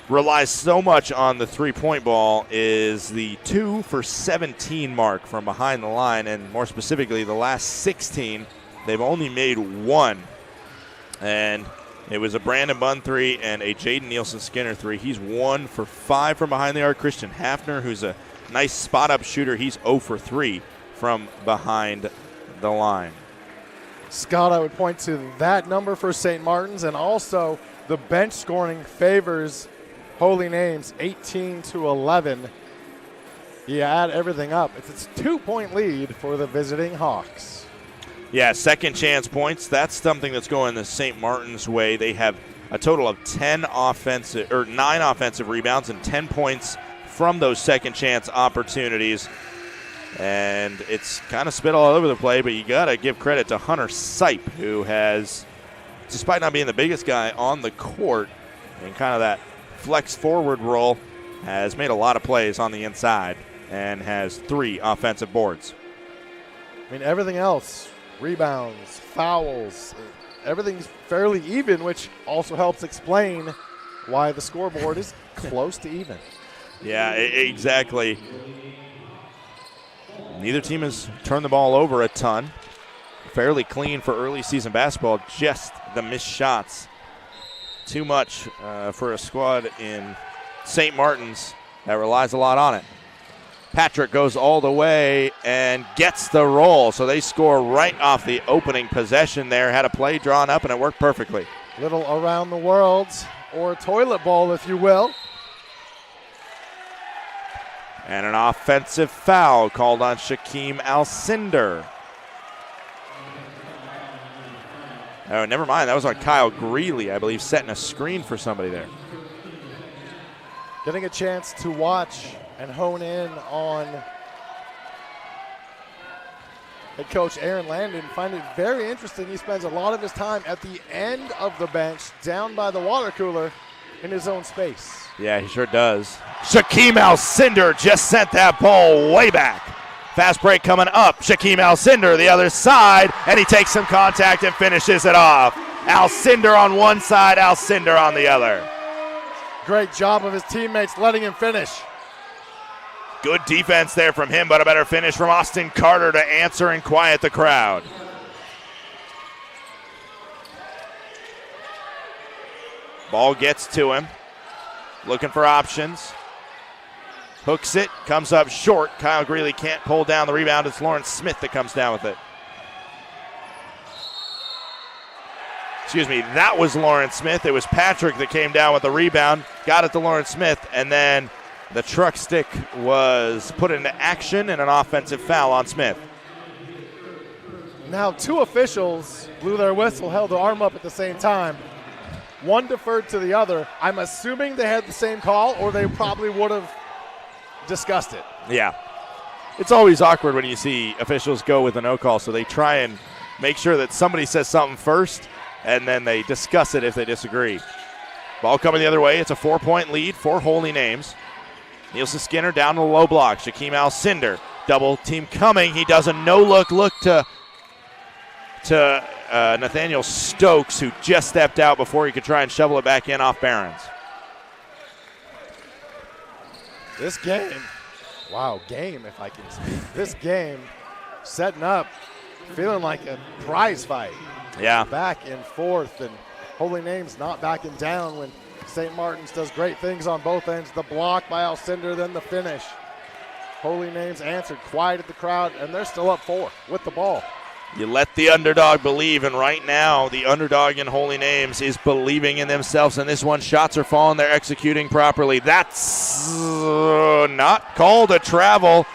S1: relies so much on the three-point ball is the 2 for 17 mark from behind the line, and more specifically, the last 16, they've only made 1. And it was a Brandon Bunn 3 and a Jaden Nielsen-Skinner 3. He's 1 for 5 from behind the arc. Christian Hafner, who's a nice spot-up shooter, he's 0 for 3 from behind the line.
S2: Scott, I would point to that number for St. Martin's, and also the bench scoring favors Holy Names 18-11. You add everything up, it's a 2-point lead for the visiting Hawks.
S1: Yeah, second chance points. That's something that's going the St. Martin's way. They have a total of 9 offensive rebounds and 10 points from those second chance opportunities. And it's kind of spit all over the play, but you got to give credit to Hunter Sipe, who has, despite not being the biggest guy on the court in kind of that flex forward role, has made a lot of plays on the inside and has 3 offensive boards.
S2: I mean, everything else, rebounds, fouls, everything's fairly even, which also helps explain why the scoreboard is close to even.
S1: Yeah, exactly. Neither team has turned the ball over a ton. Fairly clean for early season basketball, just the missed shots. Too much for a squad in St. Martin's that relies a lot on it. Patrick goes all the way and gets the roll, so they score right off the opening possession there. Had a play drawn up, and it worked perfectly.
S2: Little around the world, or toilet bowl, if you will.
S1: And an offensive foul called on Shaquem Alcindor. Oh, never mind. That was on Kyle Greeley, I believe, setting a screen for somebody there.
S2: Getting a chance to watch and hone in on head coach Aaron Landon. Find it very interesting. He spends a lot of his time at the end of the bench, down by the water cooler, in his own space.
S1: Yeah, he sure does. Shaquem Alcindor just sent that ball way back. Fast break coming up. Shaquem Alcindor the other side, and he takes some contact and finishes it off. Alcindor on one side, Alcindor on the other.
S2: Great job of his teammates letting him finish.
S1: Good defense there from him, but a better finish from Austin Carter to answer and quiet the crowd. Ball gets to him. Looking for options. Hooks it, comes up short. Kyle Greeley can't pull down the rebound. It's Lawrence Smith that comes down with it. Excuse me, that was Lawrence Smith. It was Patrick that came down with the rebound, got it to Lawrence Smith, and then the truck stick was put into action and an offensive foul on Smith.
S2: Now 2 officials blew their whistle, held their arm up at the same time. One deferred to the other. I'm assuming they had the same call, or they probably would have discussed it.
S1: Yeah. It's always awkward when you see officials go with a no call, so they try and make sure that somebody says something first, and then they discuss it if they disagree. Ball coming the other way. It's a 4-point lead for Holy Names. Nielsen-Skinner down to the low block. Shaquem Alcindor, double team coming. He does a no-look look to Nathaniel Stokes, who just stepped out before he could try and shovel it back in off Behrens.
S2: This game, wow, game if I can speak. This game setting up, feeling like a prize fight.
S1: Yeah.
S2: Back and forth, and Holy Names not backing down when St. Martin's does great things on both ends. The block by Alcindor, then the finish. Holy Names answered, quieted the crowd, and they're still up 4 with the ball.
S1: You let the underdog believe, and right now the underdog in Holy Names is believing in themselves. And this one, shots are falling. They're executing properly. That's not called a travel,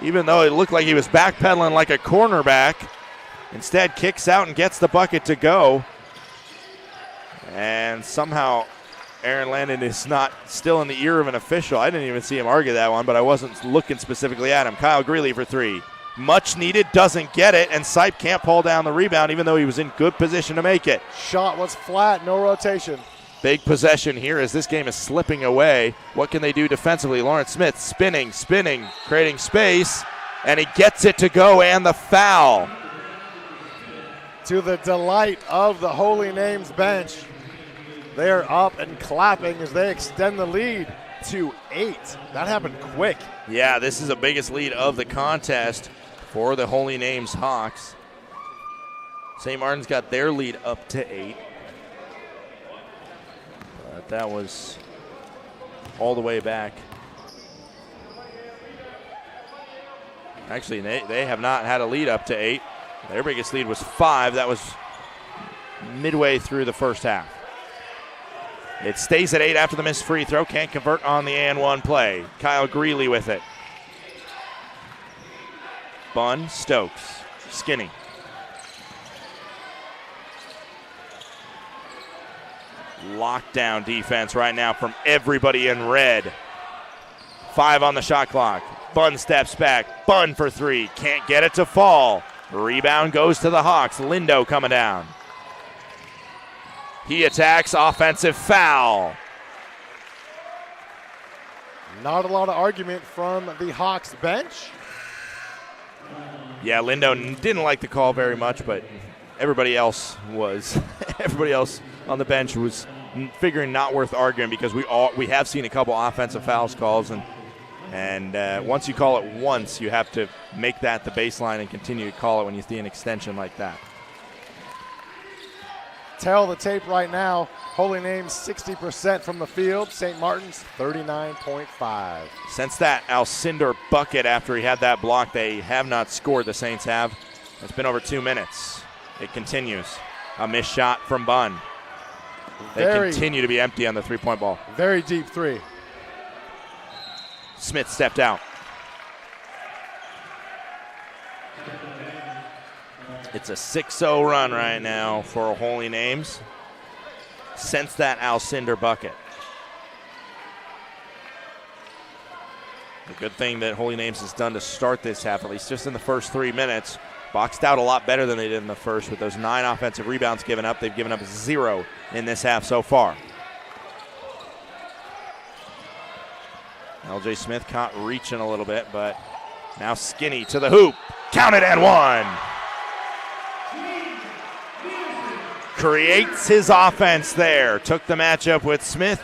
S1: even though it looked like he was backpedaling like a cornerback. Instead, kicks out and gets the bucket to go. And somehow Aaron Landon is not still in the ear of an official. I didn't even see him argue that one, but I wasn't looking specifically at him. Kyle Greeley for 3. Much needed, doesn't get it, and Sipe can't pull down the rebound even though he was in good position to make it.
S2: Shot was flat, no rotation.
S1: Big possession here as this game is slipping away. What can they do defensively? Lawrence Smith spinning, creating space, and he gets it to go, and the foul.
S2: To the delight of the Holy Names bench. They're up and clapping as they extend the lead to 8. That happened quick.
S1: Yeah, this is the biggest lead of the contest for the Holy Names Hawks. St. Martin's got their lead up to 8. But that was all the way back. Actually, they have not had a lead up to 8. Their biggest lead was 5. That was midway through the first half. It stays at 8 after the missed free throw. Can't convert on the and one play. Kyle Greeley with it. Bunn, Stokes, Skinny. Lockdown defense right now from everybody in red. 5 on the shot clock. Bunn steps back. Bunn for 3. Can't get it to fall. Rebound goes to the Hawks. Lindo coming down. He attacks, offensive foul.
S2: Not a lot of argument from the Hawks bench.
S1: Yeah, Lindo didn't like the call very much, but everybody else was. Everybody else on the bench was figuring not worth arguing because we have seen a couple offensive fouls calls, and once you call it once, you have to make that the baseline and continue to call it when you see an extension like that.
S2: Tell the tape right now. Holy Names 60% from the field. St. Martin's 39.5.
S1: Since that Alcindor bucket after he had that block, they have not scored. The Saints have. It's been over 2 minutes. It continues. A missed shot from Bunn. They continue to be empty on the three-point ball.
S2: Very deep 3.
S1: Smith stepped out. It's a 6-0 run right now for Holy Names since that Alcindor bucket. The good thing that Holy Names has done to start this half, at least just in the first 3 minutes, boxed out a lot better than they did in the first with those 9 offensive rebounds given up. They've given up 0 in this half so far. LJ Smith caught reaching a little bit, but now Skinny to the hoop. Counted and 1. Creates his offense there. Took the matchup with Smith,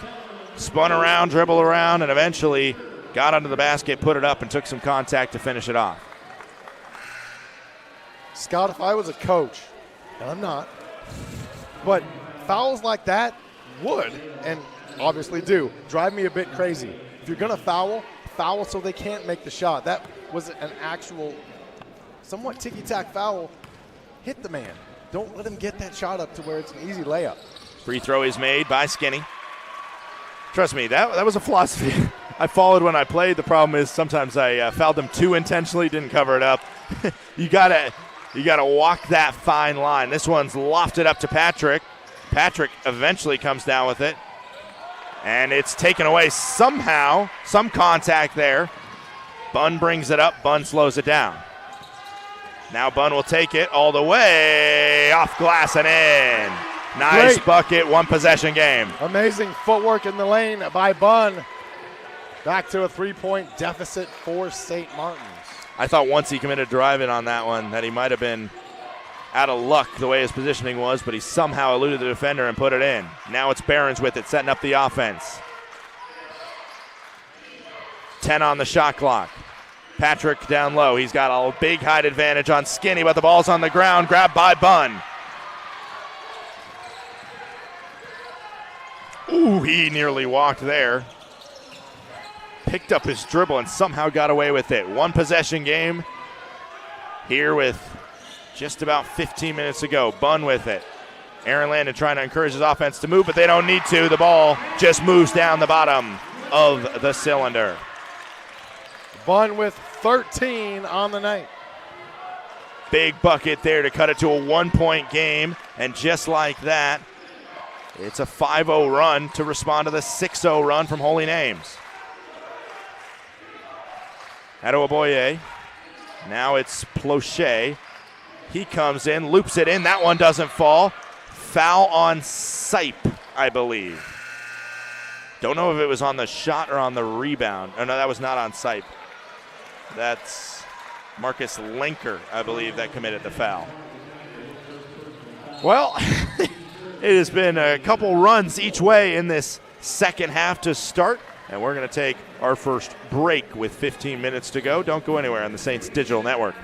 S1: spun around, dribbled around, and eventually got under the basket, put it up, and took some contact to finish it off.
S2: Scott, if I was a coach, and I'm not, but fouls like that would, and obviously do, drive me a bit crazy. If you're going to foul so they can't make the shot. That was an actual, somewhat ticky-tack foul. Hit the man. Don't let him get that shot up to where it's an easy layup.
S1: Free throw is made by Skinny. Trust me, that was a philosophy I followed when I played. The problem is sometimes I fouled them too intentionally, didn't cover it up. You gotta walk that fine line. This one's lofted up to Patrick. Patrick eventually comes down with it. And it's taken away somehow. Some contact there. Bunn brings it up. Bunn slows it down. Now Bunn will take it all the way off glass and in. Nice
S2: Great.
S1: bucket, 1 possession game.
S2: Amazing footwork in the lane by Bunn. Back to a 3-point deficit for St. Martin's.
S1: I thought once he committed driving on that one that he might have been out of luck the way his positioning was, but he somehow eluded the defender and put it in. Now it's Barons with it, setting up the offense. 10 on the shot clock. Patrick down low. He's got a big height advantage on Skinny, but the ball's on the ground. Grabbed by Bunn. Ooh, he nearly walked there. Picked up his dribble and somehow got away with it. One possession game here with just about 15 minutes to go. Bunn with it. Aaron Landon trying to encourage his offense to move, but they don't need to. The ball just moves down the bottom of the cylinder.
S2: Bunn with 13 on the night.
S1: Big bucket there to cut it to a 1-point game. And just like that, it's a 5-0 run to respond to the 6-0 run from Holy Names. Adeoboye. Now it's Plochet. He comes in, loops it in. That one doesn't fall. Foul on Sipe, I believe. Don't know if it was on the shot or on the rebound. Oh, no, that was not on Sipe. That's Marcus Lenker, I believe, that committed the foul. Well, it has been a couple runs each way in this second half to start, and we're going to take our first break with 15 minutes to go. Don't go anywhere on the Saints Digital Network.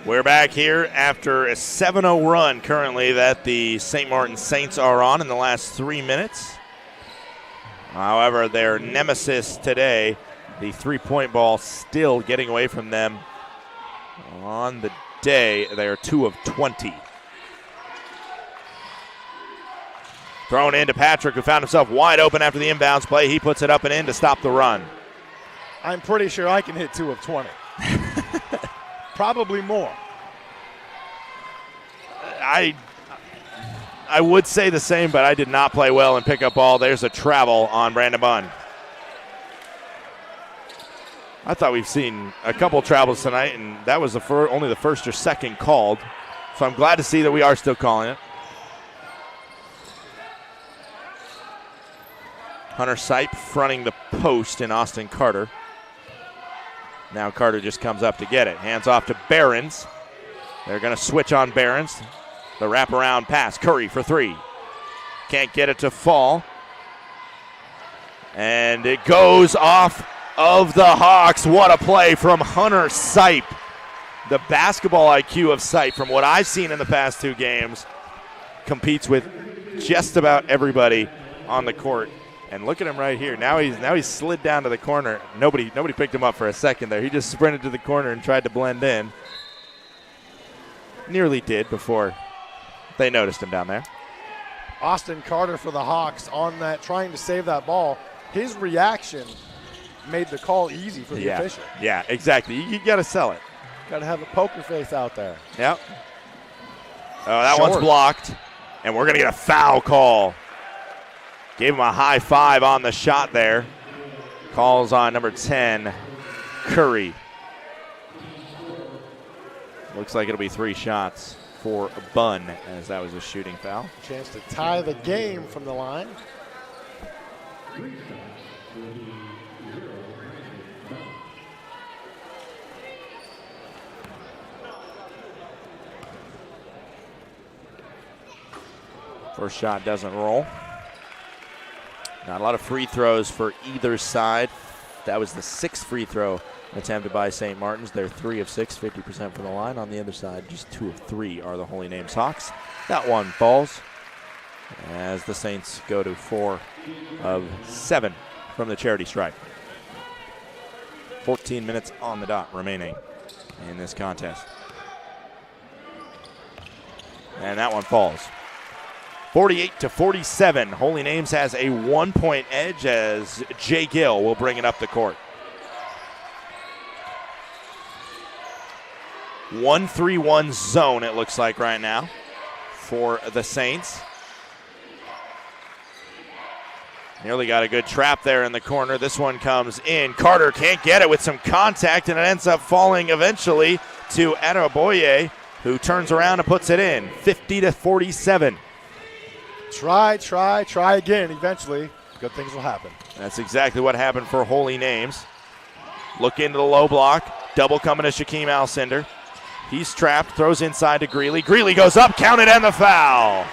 S1: We're back here after a 7-0 run currently that the St. Martin Saints are on in the last 3 minutes. However, their nemesis today, the three-point ball, still getting away from them on the day. They are 2 of 20. Thrown into Patrick, who found himself wide open after the inbounds play. He puts it up and in to stop the run.
S2: I'm pretty sure I can hit 2 of 20. Probably more.
S1: I would say the same, but I did not play well and pick up ball. There's a travel on Brandon Bunn. I thought we've seen a couple travels tonight, and that was only the first or second called. So I'm glad to see that we are still calling it. Hunter Sipe fronting the post in Austin Carter. Now Carter just comes up to get it. Hands off to Behrens. They're going to switch on Behrens. The wraparound pass. Curry for 3. Can't get it to fall. And it goes off of the Hawks. What a play from Hunter Sipe. The basketball IQ of Sipe, from what I've seen in the past 2 games, competes with just about everybody on the court. And look at him right here. Now he's slid down to the corner. Nobody picked him up for a second there. He just sprinted to the corner and tried to blend in. Nearly did before they noticed him down there.
S2: Austin Carter for the Hawks on that, trying to save that ball. His reaction made the call easy for the official.
S1: Yeah, exactly. You got to sell it.
S2: Got to have a poker face out there.
S1: Yep. Oh, that one's blocked. And we're going to get a foul call. Gave him a high 5 on the shot there. Calls on number 10, Curry. Looks like it'll be 3 shots for Bunn, as that was a shooting foul.
S2: Chance to tie the game from the line.
S1: First shot doesn't roll. Not a lot of free throws for either side. That was the 6th free throw attempted by St. Martin's. They're 3 of 6, 50% from the line. On the other side, just 2 of 3 are the Holy Names Hawks. That one falls as the Saints go to 4 of 7 from the charity stripe. 14 minutes on the dot remaining in this contest. And that one falls. 48-47. Holy Names has a 1-point edge as Jay Gill will bring it up the court. 1-3-1 zone it looks like right now for the Saints. Nearly got a good trap there in the corner. This one comes in. Carter can't get it with some contact, and it ends up falling eventually to Adeboye, who turns around and puts it in. 50-47.
S2: Try again. Eventually, good things will happen.
S1: That's exactly what happened for Holy Names. Look into the low block. Double coming to Shaquem Alcindor. He's trapped, throws inside to Greeley. Greeley goes up, counted, and the foul.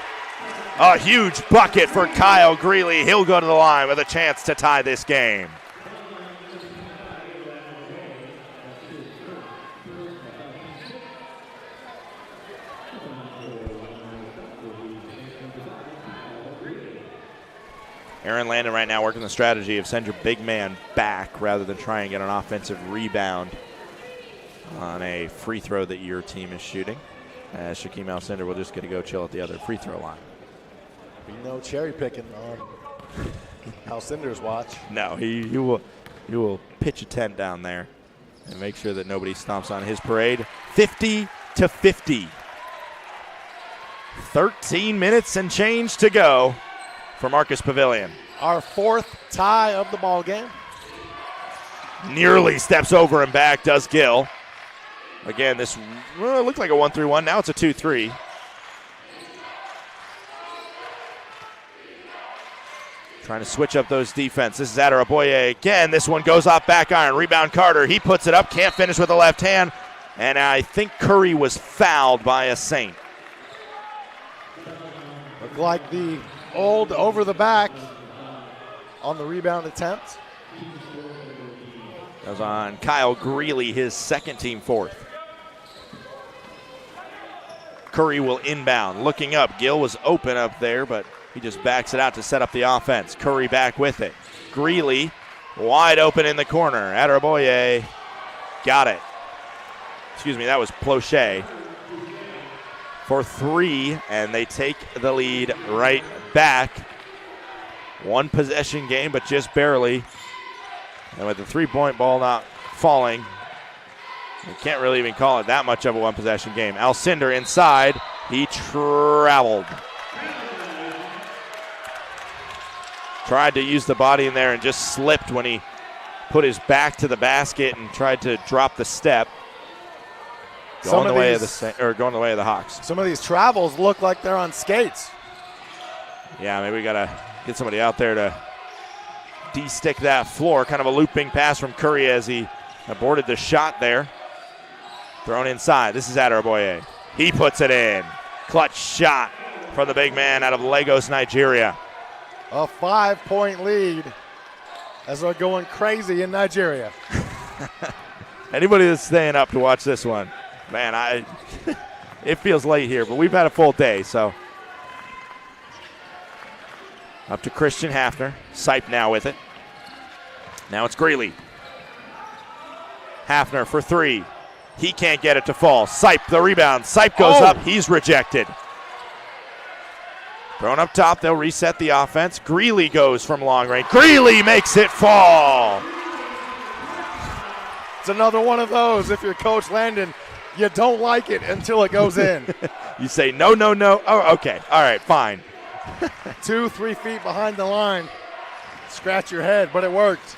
S1: A huge bucket for Kyle Greeley. He'll go to the line with a chance to tie this game. Aaron Landon right now working the strategy of send your big man back rather than try and get an offensive rebound on a free throw that your team is shooting. As Shaquem Alcindor will just get to go chill at the other free throw line.
S2: No cherry picking on Alcindor's watch.
S1: No, he will pitch a tent down there and make sure that nobody stomps on his parade. 50-50. 13 minutes and change to go for Marcus Pavilion.
S2: Our 4th tie of the ball game.
S1: Nearly steps over and back, does Gill. Again, this looked like a 1-3-1. Now it's a 2-3. Trying to switch up those defense. This is Adeboye again. This one goes off back iron. Rebound Carter. He puts it up. Can't finish with the left hand. And I think Curry was fouled by a Saint.
S2: Looked like the old over the back on the rebound attempt.
S1: That was on Kyle Greeley, his second team 4th. Curry will inbound. Looking up. Gill was open up there, but he just backs it out to set up the offense. Curry back with it. Greeley wide open in the corner. Adeboye got it. Excuse me, that was Plochet for 3, and they take the lead right back. 1 possession game, but just barely. And with the 3-point ball not falling, we can't really even call it that much of a 1 possession game. Alcindor inside. He traveled. Tried to use the body in there and just slipped when he put his back to the basket and tried to drop the step. Going the way of the Hawks.
S2: Some of these travels look like they're on skates.
S1: Yeah, maybe we got to get somebody out there to de-stick that floor. Kind of a looping pass from Curry as he aborted the shot there. Thrown inside. This is Adeboye. He puts it in. Clutch shot from the big man out of Lagos, Nigeria.
S2: A 5-point lead as we're going crazy in Nigeria.
S1: Anybody that's staying up to watch this one, man, it feels late here, but we've had a full day, so. Up to Christian Hafner. Sipe now with it. Now it's Greeley. Hafner for 3. He can't get it to fall. Sipe the rebound. Sipe goes up. He's rejected. Thrown up top. They'll reset the offense. Greeley goes from long range. Greeley makes it fall.
S2: It's another one of those. If you're Coach Landon, you don't like it until it goes in.
S1: You say, no, no, no. Oh, okay. All right, fine.
S2: 2-3 feet behind the line. Scratch your head, but it worked.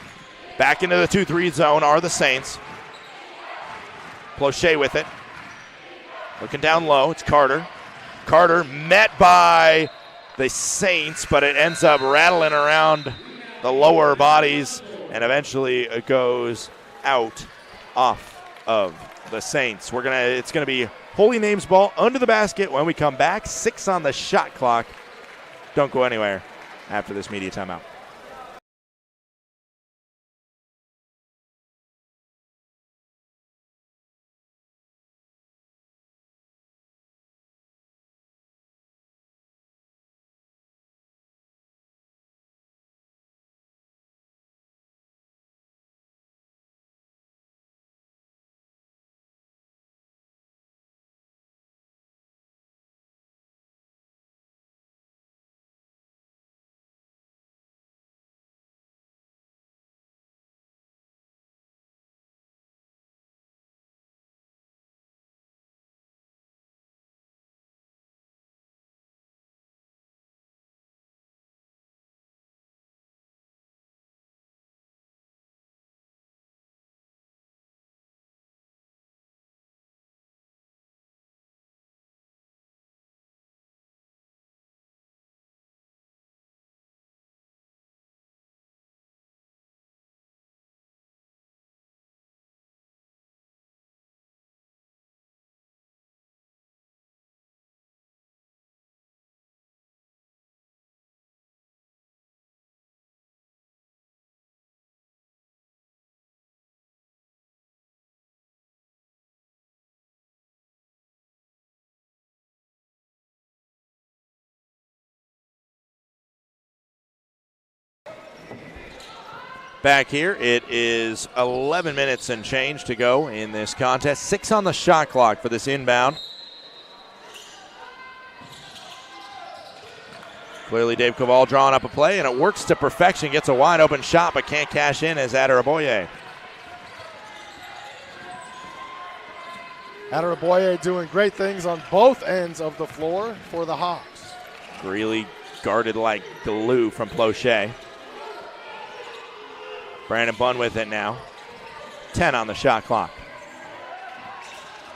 S1: Back into the 2-3 zone are the Saints. Plochet with it. Looking down low. It's Carter. Carter met by the Saints, but it ends up rattling around the lower bodies, and eventually it goes out off of the Saints. It's gonna be Holy Names ball under the basket when we come back. 6 on the shot clock. Don't go anywhere after this media timeout. back here. It is 11 minutes and change to go in this contest. 6 on the shot clock for this inbound. Clearly Dave Caval drawing up a play, and it works to perfection. Gets a wide open shot, but can't cash in as Adaraboye.
S2: Adaraboye doing great things on both ends of the floor for the Hawks.
S1: Greeley guarded like glue from Plochet. Brandon Bunn with it now. 10 on the shot clock.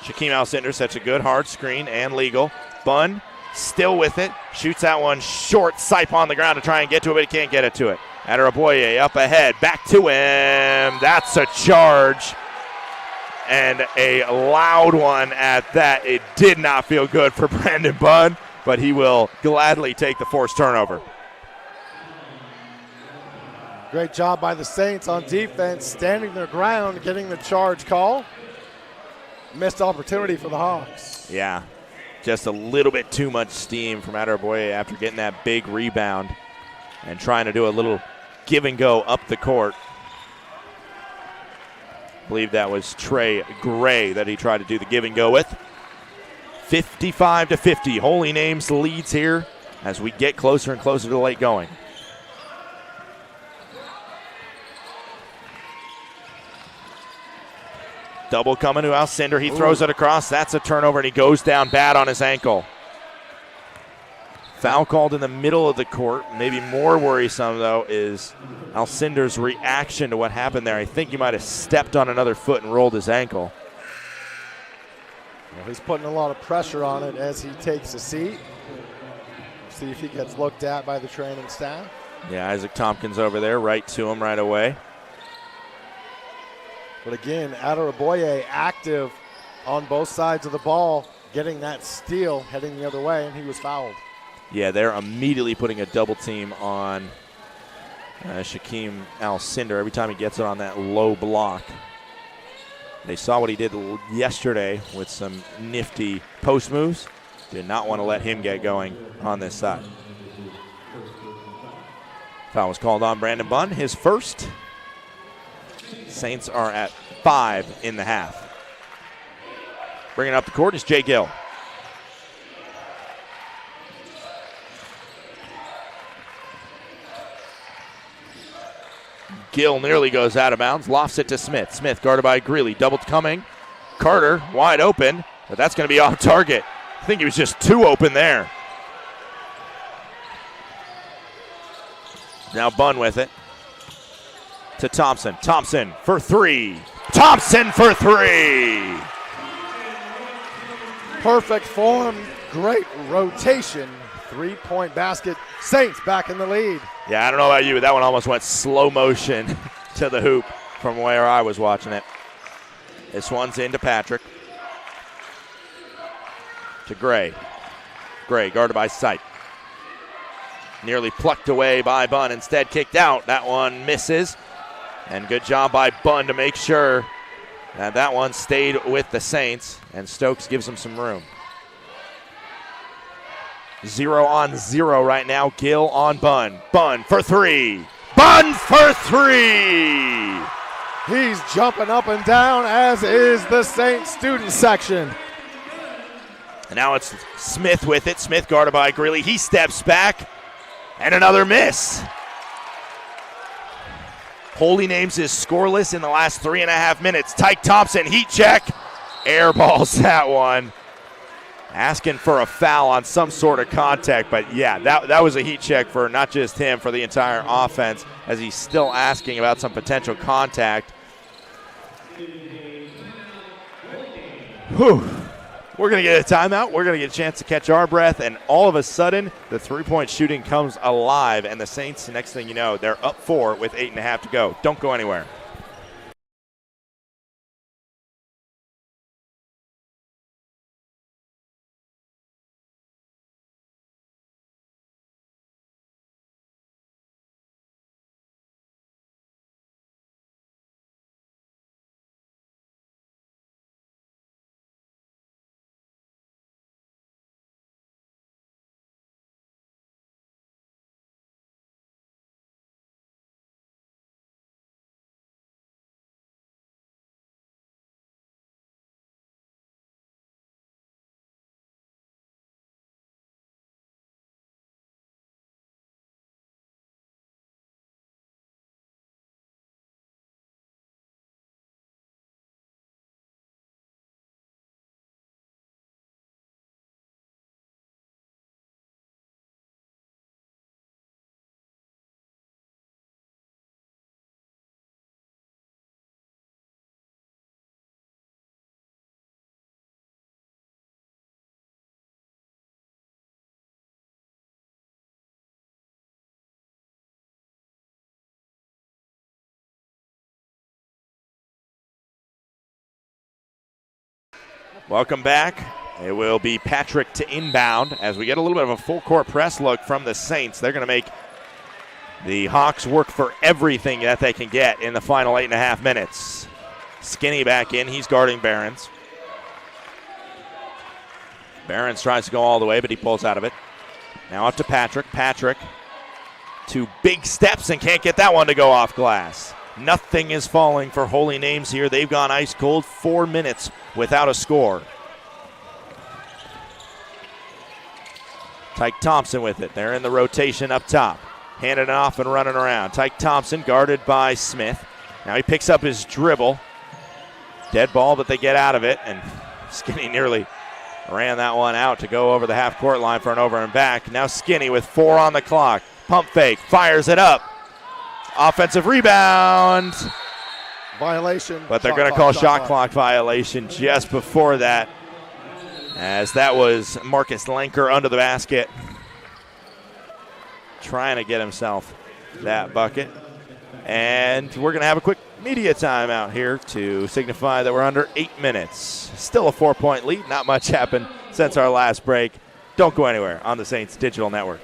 S1: Shaquem Alcindor sets a good hard screen and legal. Bunn still with it. Shoots that one short. Sipe on the ground to try and get to it, but he can't get it to it. Adaraboye up ahead. Back to him. That's a charge. And a loud one at that. It did not feel good for Brandon Bunn, but he will gladly take the forced turnover.
S2: Great job by the Saints on defense, standing their ground, getting the charge call. Missed opportunity for the Hawks.
S1: Yeah, just a little bit too much steam from Adaraboye after getting that big rebound and trying to do a little give and go up the court. I believe that was Trey Gray that he tried to do the give and go with. 55-50. Holy Names leads here as we get closer and closer to the late going. Double coming to Alcindor. He throws it across. That's a turnover, and he goes down bad on his ankle. Foul called in the middle of the court. Maybe more worrisome, though, is Alcindor's reaction to what happened there. I think he might have stepped on another foot and rolled his ankle.
S2: Well, he's putting a lot of pressure on it as he takes a seat. See if he gets looked at by the training staff.
S1: Yeah, Isaac Tompkins over there, right to him right away.
S2: But again, Adaraboye active on both sides of the ball, getting that steal, heading the other way, and he was fouled.
S1: Yeah, they're immediately putting a double team on Shaquem Alcindor every time he gets it on that low block. They saw what he did yesterday with some nifty post moves. Did not want to let him get going on this side. Foul was called on Brandon Bunn, his first. Saints are at 5 in the half. Bringing up the court is Jay Gill. Gill nearly goes out of bounds, lofts it to Smith. Smith guarded by Greeley, double coming. Carter wide open, but that's going to be off target. I think he was just too open there. Now Bunn with it to Thompson. Thompson for 3. Thompson for 3.
S2: Perfect form, great rotation. 3-point basket. Saints back in the lead.
S1: Yeah, I don't know about you, but that one almost went slow motion to the hoop from where I was watching it. This one's into Patrick. To Gray. Gray guarded by Sipe. Nearly plucked away by Bunn, instead kicked out. That one misses. And good job by Bunn to make sure that that one stayed with the Saints, and Stokes gives them some room. 0-on-0 right now. Gill on Bunn. Bunn for 3. Bunn for 3.
S2: He's jumping up and down, as is the Saints student section.
S1: And now it's Smith with it. Smith guarded by Greeley. He steps back, and another miss. Holy Names is scoreless in the last 3.5 minutes. Tyke Thompson, heat check. Airballs that one. Asking for a foul on some sort of contact, but yeah, that was a heat check for not just him, for the entire offense, as he's still asking about some potential contact. Whew. We're going to get a timeout. We're going to get a chance to catch our breath, and all of a sudden, the three-point shooting comes alive, and the Saints, next thing you know, they're up 4 with 8.5 to go. Don't go anywhere. Welcome back. It will be Patrick to inbound as we get a little bit of a full court press look from the Saints. They're going to make the Hawks work for everything that they can get in the final 8.5 minutes. Skinny back in. He's guarding Behrens. Behrens tries to go all the way, but he pulls out of it. Now up to Patrick. Patrick, 2 big steps and can't get that one to go off glass. Nothing is falling for Holy Names here. They've gone ice cold, 4 minutes without a score. Tyke Thompson with it. They're in the rotation up top. Handing it off and running around. Tyke Thompson guarded by Smith. Now he picks up his dribble. Dead ball, but they get out of it. And Skinny nearly ran that one out to go over the half-court line for an over and back. Now Skinny with 4 on the clock. Pump fake. Fires it up. Offensive rebound.
S2: Violation.
S1: But they're going to call shot clock violation just before that, as that was Marcus Lenker under the basket, trying to get himself that bucket. And we're going to have a quick media timeout here to signify that we're under 8 minutes. Still a 4-point lead. Not much happened since our last break. Don't go anywhere on the Saints Digital Network.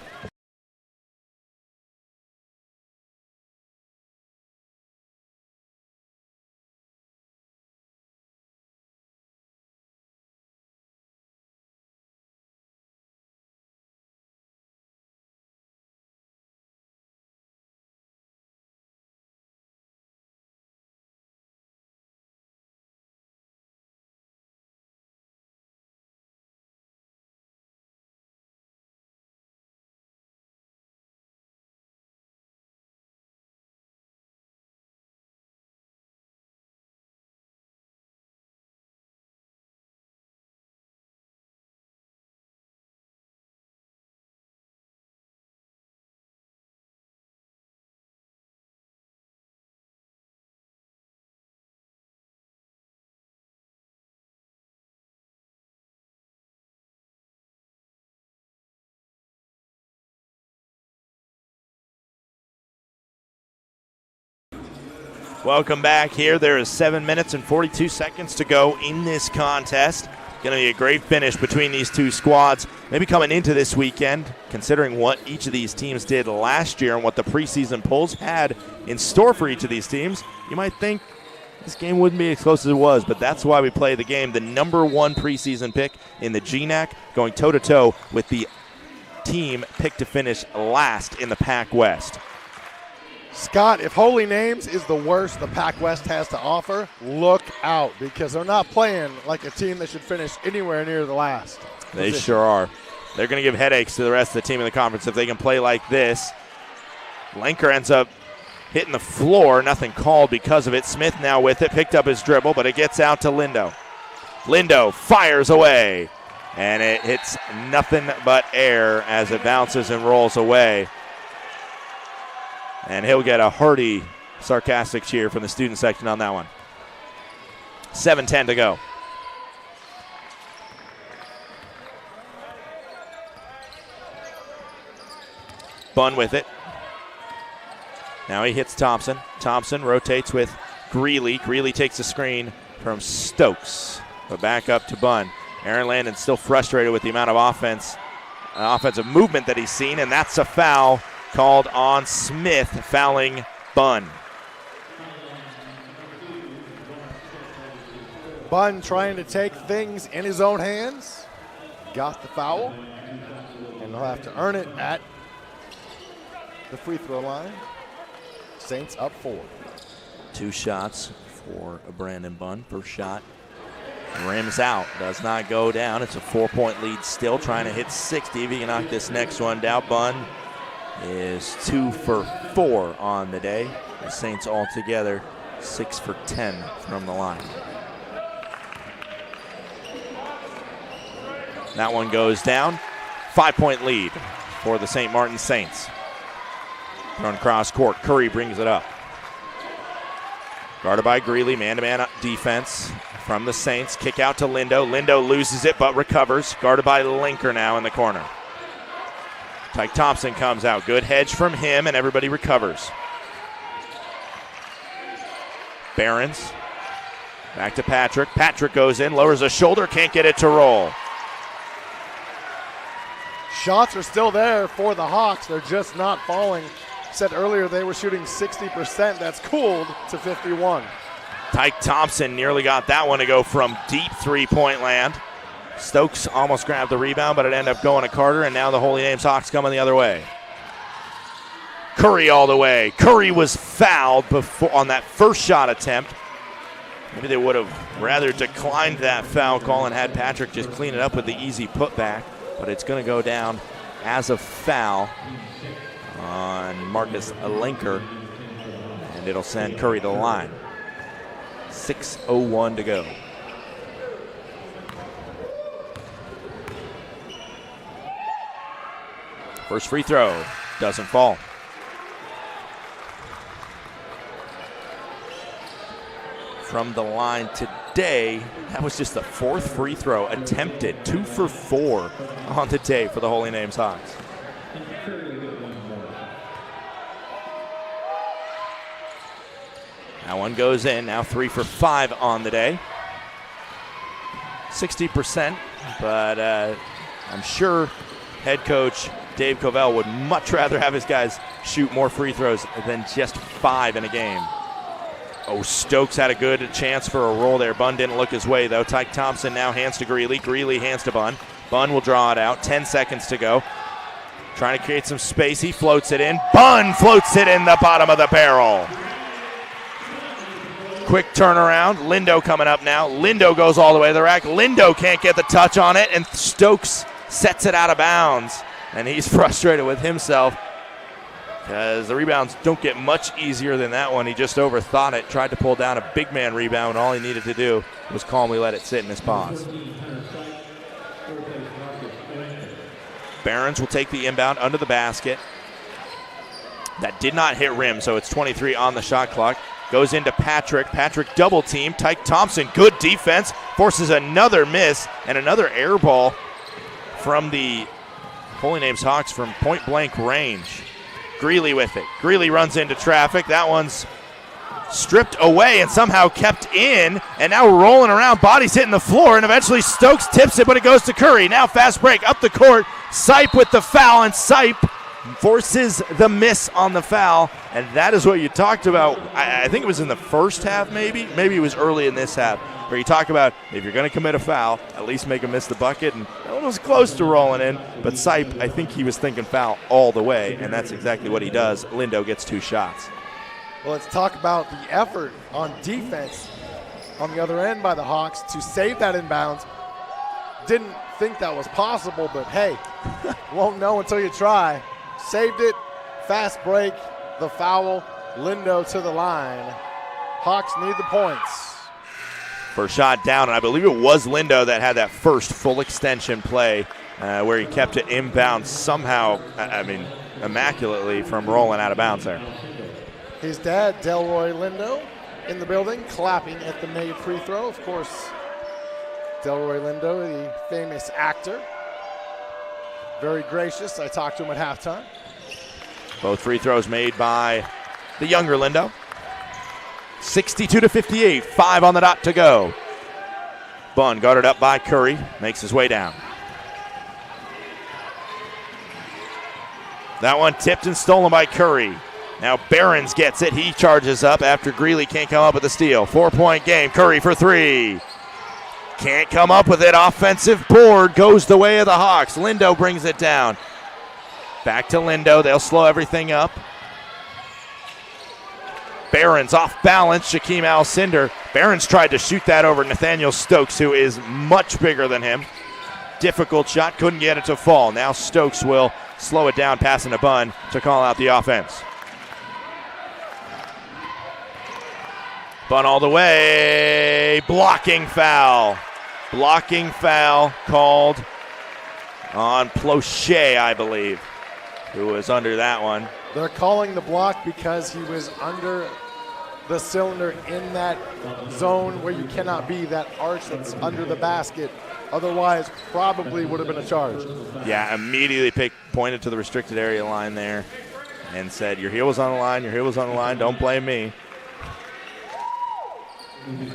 S1: Welcome back here. There is 7 minutes and 42 seconds to go in this contest. Going to be a great finish between these two squads. Maybe coming into this weekend, considering what each of these teams did last year and what the preseason polls had in store for each of these teams, you might think this game wouldn't be as close as it was, but that's why we play the game. The number 1 preseason pick in the GNAC going toe-to-toe with the team picked to finish last in the Pac West.
S2: Scott, if Holy Names is the worst the Pac West has to offer, look out, because they're not playing like a team that should finish anywhere near the last
S1: They
S2: position.
S1: sure are. They're going to give headaches to the rest of the team in the conference if they can play like this. Lenker ends up hitting the floor. Nothing called because of it. Smith now with it. Picked up his dribble, but it gets out to Lindo. Lindo fires away, and it hits nothing but air as it bounces and rolls away. And he'll get a hearty, sarcastic cheer from the student section on that one. 7:10 to go. Bunn with it. Now he hits Thompson. Thompson rotates with Greeley. Greeley takes a screen from Stokes. But back up to Bunn. Aaron Landon still frustrated with the amount of offensive movement that he's seen, and that's a foul called on Smith, fouling Bunn.
S2: Bunn trying to take things in his own hands. Got the foul. And he'll have to earn it at the free throw line. Saints up 4.
S1: 2 shots for Brandon Bunn. First shot rims out, does not go down. It's a 4-point lead still, trying to hit 60. If he can knock this next one down, Bunn is 2 for 4 on the day. The Saints altogether 6 for 10 from the line. That one goes down. 5-point lead for the St. Martin Saints. Run cross court. Curry brings it up. Guarded by Greeley. Man-to-man defense from the Saints. Kick out to Lindo. Lindo loses it but recovers. Guarded by Lenker now in the corner. Tyke Thompson comes out. Good hedge from him, and everybody recovers. Behrens Back to Patrick. Patrick goes in, lowers a shoulder, can't get it to roll.
S2: Shots are still there for the Hawks. They're just not falling. Said earlier they were shooting 60%. That's cooled to 51.
S1: Tyke Thompson nearly got that one to go from deep three-point land. Stokes almost grabbed the rebound, but it ended up going to Carter, and now the Holy Names Hawks coming the other way. Curry all the way. Curry was fouled before on that first shot attempt. Maybe they would have rather declined that foul call and had Patrick just clean it up with the easy putback, but it's going to go down as a foul on Marcus Alenker, and it'll send Curry to the line. 6:01 to go. First free throw doesn't fall. From the line today, that was just the fourth free throw attempted. 2 for 4 on the day for the Holy Names Hawks. That one goes in, now 3 for 5 on the day. 60%, but I'm sure head coach Dave Covell would much rather have his guys shoot more free throws than just 5 in a game. Oh, Stokes had a good chance for a roll there. Bunn didn't look his way, though. Tyke Thompson now hands to Greeley. Greeley hands to Bunn. Bunn will draw it out. 10 seconds to go. Trying to create some space. He floats it in. Bunn floats it in the bottom of the barrel. Quick turnaround. Lindo coming up now. Lindo goes all the way to the rack. Lindo can't get the touch on it, and Stokes sets it out of bounds. And he's frustrated with himself because the rebounds don't get much easier than that one. He just overthought it, tried to pull down a big man rebound. All he needed to do was calmly let it sit in his paws. Barons will take the inbound under the basket. That did not hit rim, so it's 23 on the shot clock. Goes into Patrick. Patrick double team. Tyke Thompson, good defense, forces another miss and another air ball from the Holy Names Hawks from point blank range. Greeley with it. Greeley runs into traffic. That one's stripped away and somehow kept in, and now rolling around. Body's hitting the floor, and eventually Stokes tips it, but it goes to Curry. Now fast break up the court. Sipe with the foul, and Sipe forces the miss on the foul, and that is what you talked about. I think it was in the first half, maybe it was early in this half, where you talk about if you're going to commit a foul, at least make him miss the bucket, and that one was close to rolling in, but Sipe, I think he was thinking foul all the way, and that's exactly what he does. Lindo gets 2 shots.
S2: Well, let's talk about the effort on defense on the other end by the Hawks to save that inbounds. Didn't think that was possible, but hey, won't know until you try. Saved it, fast break, the foul, Lindo to the line. Hawks need the points.
S1: First shot down, and I believe it was Lindo that had that first full extension play where he kept it inbounds somehow, immaculately from rolling out of bounds there.
S2: His dad, Delroy Lindo, in the building, clapping at the made free throw. Of course, Delroy Lindo, the famous actor. Very gracious. I talked to him at halftime.
S1: Both free throws made by the younger Lindo. 62-58, 5 on the dot to go. Bunn guarded up by Curry, makes his way down. That one tipped and stolen by Curry. Now Barons gets it. He charges up after Greeley can't come up with the steal. 4-point game. Curry for 3. Can't come up with it. Offensive board goes the way of the Hawks. Lindo brings it down. Back to Lindo. They'll slow everything up. Barons off balance. Shaquem Alcindor. Barons tried to shoot that over Nathaniel Stokes, who is much bigger than him. Difficult shot. Couldn't get it to fall. Now Stokes will slow it down, passing to Bunn to call out the offense. Bunn all the way. Blocking foul. Blocking foul called on Plochet, I believe, who was under that one.
S2: They're calling the block because he was under the cylinder in that zone where you cannot be, that arch that's under the basket. Otherwise, probably would have been a charge.
S1: Yeah, immediately pointed to the restricted area line there and said, your heel was on the line, your heel was on the line, don't blame me.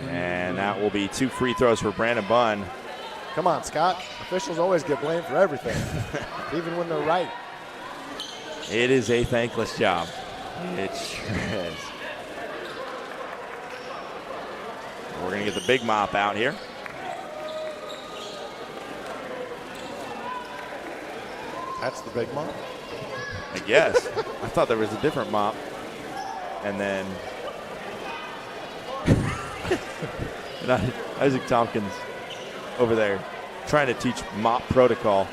S1: And that will be 2 free throws for Brandon Bunn.
S2: Come on, Scott. Officials always get blamed for everything, even when they're right.
S1: It is a thankless job. It sure is. We're going to get the big mop out here.
S2: That's the big mop?
S1: I guess. I thought there was a different mop. And then and Isaac Tompkins over there trying to teach mop protocol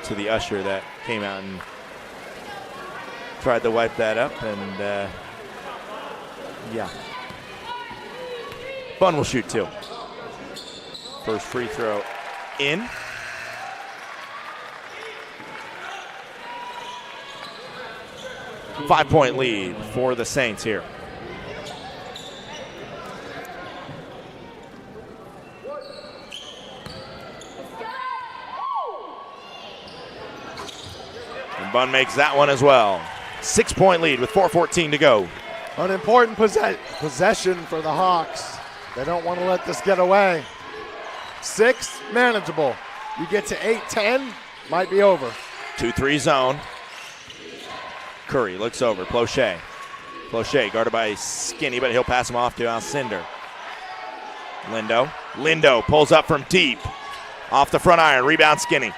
S1: to the usher that came out and tried to wipe that up. And, yeah. Bunn will shoot 2. First free throw in. Five-point lead for the Saints here. And Bunn makes that one as well. 6-point lead with 4:14 to go.
S2: An important possession for the Hawks. They don't want to let this get away. 6, manageable. You get to 8-10, might be over.
S1: 2-3 zone. Curry looks over. Plochet. Plochet guarded by Skinny, but he'll pass him off to Alcindor. Lindo. Lindo pulls up from deep. Off the front iron. Rebound Skinny.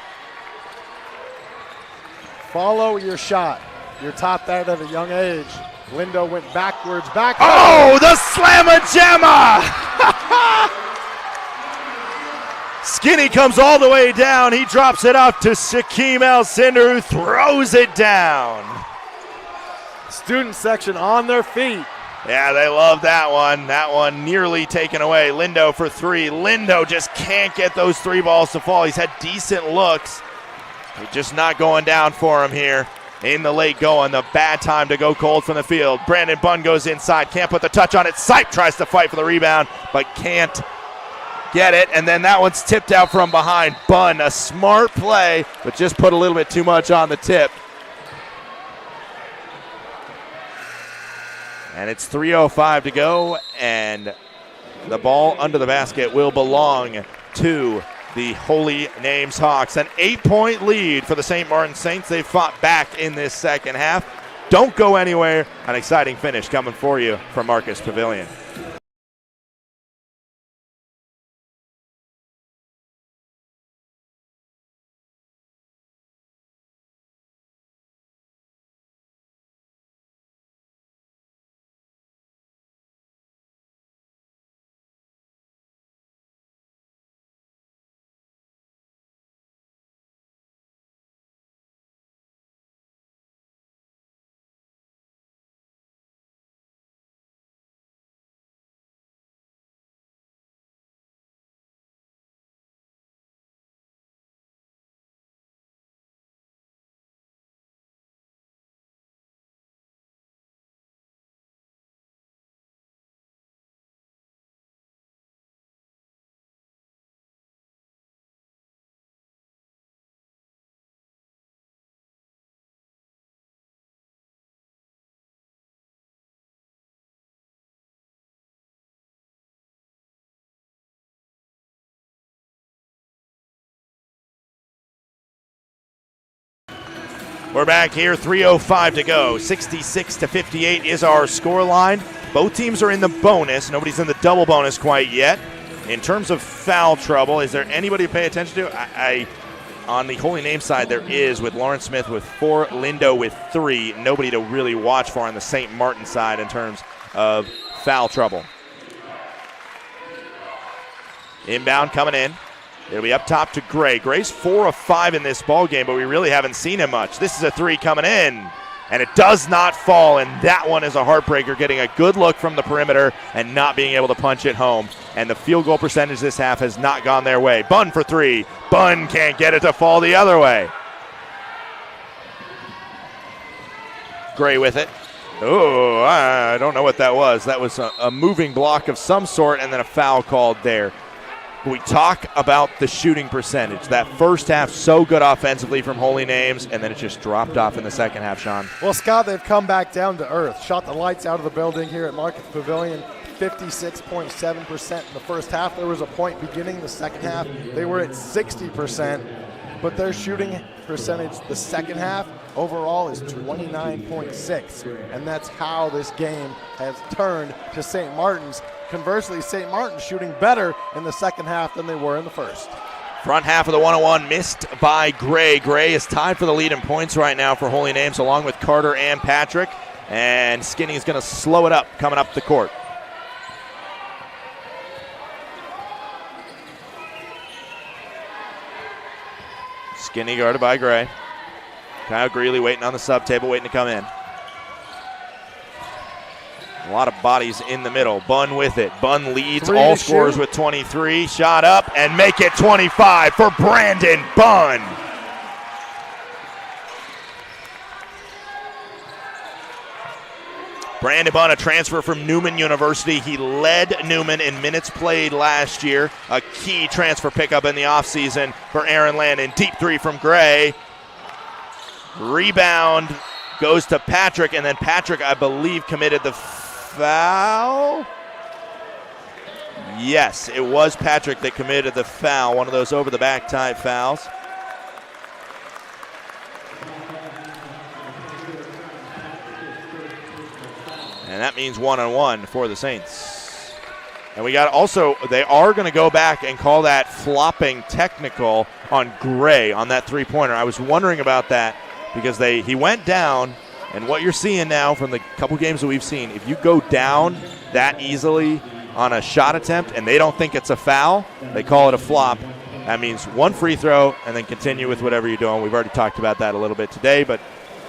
S2: Follow your shot. You're taught that at a young age. Lindo went backwards.
S1: Oh, the slamma-jamma! Skinny comes all the way down. He drops it off to Shaquem Alcindor, who throws it down.
S2: Student section on their feet.
S1: Yeah, they love that one. That one nearly taken away. Lindo for 3. Lindo just can't get those 3 balls to fall. He's had decent looks. He's just not going down for him here in the late going. The bad time to go cold from the field. Brandon Bunn goes inside. Can't put the touch on it. Sipe tries to fight for the rebound, but can't get it. And then that one's tipped out from behind. Bunn, a smart play, but just put a little bit too much on the tip. And it's 3:05 to go, and the ball under the basket will belong to the Holy Names Hawks. An 8-point lead for the St. Martin Saints. They fought back in this second half. Don't go anywhere. An exciting finish coming for you from Marcus Pavilion. We're back here, 3:05 to go. 66-58 is our score line. Both teams are in the bonus. Nobody's in the double bonus quite yet. In terms of foul trouble, is there anybody to pay attention to? On the Holy Name side, there is, with Lawrence Smith with 4, Lindo with 3. Nobody to really watch for on the St. Martin side in terms of foul trouble. Inbound coming in. It'll be up top to Gray. Gray's 4 of 5 in this ball game, but we really haven't seen him much. This is a 3 coming in, and it does not fall, and that one is a heartbreaker, getting a good look from the perimeter and not being able to punch it home. And the field goal percentage this half has not gone their way. Bunn for 3. Bunn can't get it to fall the other way. Gray with it. Oh, I don't know what that was. That was a moving block of some sort, and then a foul called there. We talk about the shooting percentage. That first half so good offensively from Holy Names, and then it just dropped off in the second half, Sean.
S2: Well, Scott, they've come back down to earth. Shot the lights out of the building here at Marcus Pavilion. 56.7% in the first half. There was a point beginning the second half. They were at 60%, but their shooting percentage the second half overall is 29.6, and that's how this game has turned to St. Martin's. Conversely, St. Martin's shooting better in the second half than they were in the first.
S1: Front half of the 101 missed by Gray. Gray is tied for the lead in points right now for Holy Names, along with Carter and Patrick. And Skinny is going to slow it up coming up the court. Skinny guarded by Gray. Kyle Greeley waiting on the sub table, waiting to come in. A lot of bodies in the middle. Bunn with it. Bunn leads all scorers with 23. Shot up and make it 25 for Brandon Bunn. Brandon Bunn, a transfer from Newman University. He led Newman in minutes played last year. A key transfer pickup in the offseason for Aaron Landon. Deep three from Gray. Rebound goes to Patrick, and then Patrick, I believe, committed the foul. Yes, it was Patrick that committed the foul, one of those over-the-back type fouls. And that means 1-on-1 for the Saints. And we got also, they are going to go back and call that flopping technical on Gray on that three-pointer. I was wondering about that because he went down, and what you're seeing now from the couple games that we've seen, if you go down that easily on a shot attempt and they don't think it's a foul, they call it a flop. That means one free throw and then continue with whatever you're doing. We've already talked about that a little bit today, but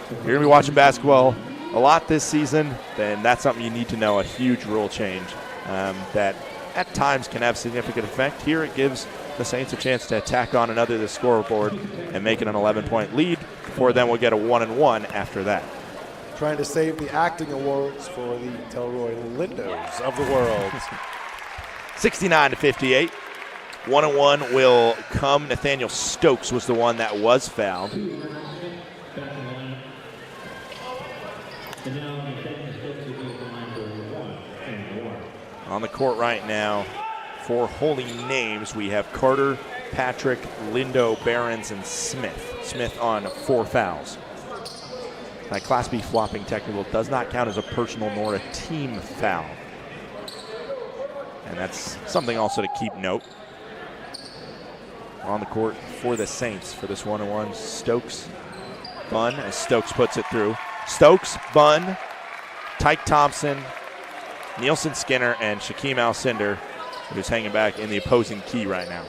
S1: if you're going to be watching basketball a lot this season, then that's something you need to know, a huge rule change that at times can have significant effect. Here it gives the Saints a chance to tack on another to the scoreboard and make it an 11-point lead, before then we'll get a 1-and-1 after that.
S2: Trying to save the acting awards for the Delroy Lindos of the world.
S1: 69-58. 1-and-1 will come. Nathaniel Stokes was the one that was fouled. On the court right now for Holy Names, we have Carter, Patrick, Lindo, Behrens, and Smith. Smith on 4 fouls. That Class B flopping technical does not count as a personal nor a team foul. And that's something also to keep note. On the court for the Saints for this 1-on-1, Stokes, Bunn, as Stokes puts it through. Stokes, Bunn, Tyke Thompson, Nielsen Skinner, and Shaquem Alcindor, who's hanging back in the opposing key right now.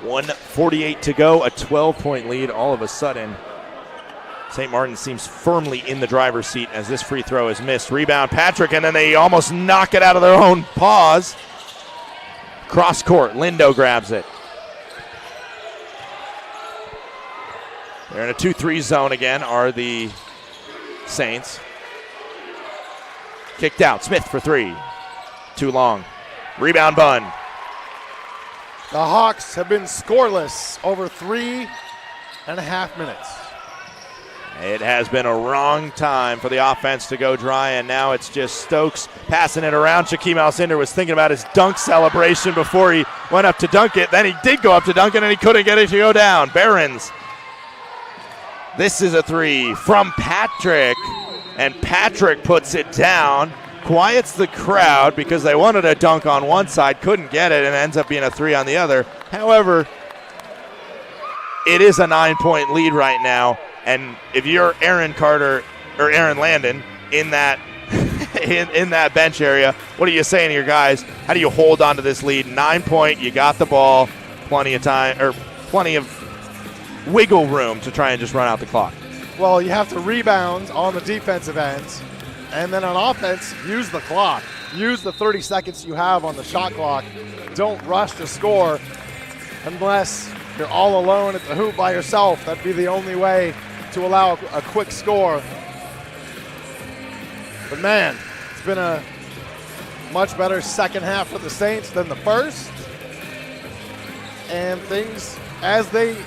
S1: 1:48 to go, a 12-point lead. All of a sudden, St. Martin seems firmly in the driver's seat as this free throw is missed. Rebound, Patrick, and then they almost knock it out of their own paws. Cross court, Lindo grabs it. They're in a 2-3 zone again, are the Saints. Kicked out, Smith for 3. Too long. Rebound, Bunn.
S2: The Hawks have been scoreless over 3.5 minutes.
S1: It has been a wrong time for the offense to go dry, and now it's just Stokes passing it around. Shaquem Alcindor was thinking about his dunk celebration before he went up to dunk it. Then he did go up to dunk it, and he couldn't get it to go down. Behrens. This is a 3 from Patrick, and Patrick puts it down. Quiets the crowd because they wanted a dunk on one side, couldn't get it, and ends up being a 3 on the other. However, it is a 9-point lead right now. And if you're Aaron Carter or Aaron Landon in that in that bench area, what are you saying to your guys? How do you hold on to this lead? 9-point, you got the ball, plenty of time, or plenty of wiggle room to try and just run out the clock.
S2: Well, you have to rebound on the defensive end, and then on offense, use the clock. Use the 30 seconds you have on the shot clock. Don't rush to score unless you're all alone at the hoop by yourself. That'd be the only way to allow a quick score. But man, it's been a much better second half for the Saints than the first. And things, as they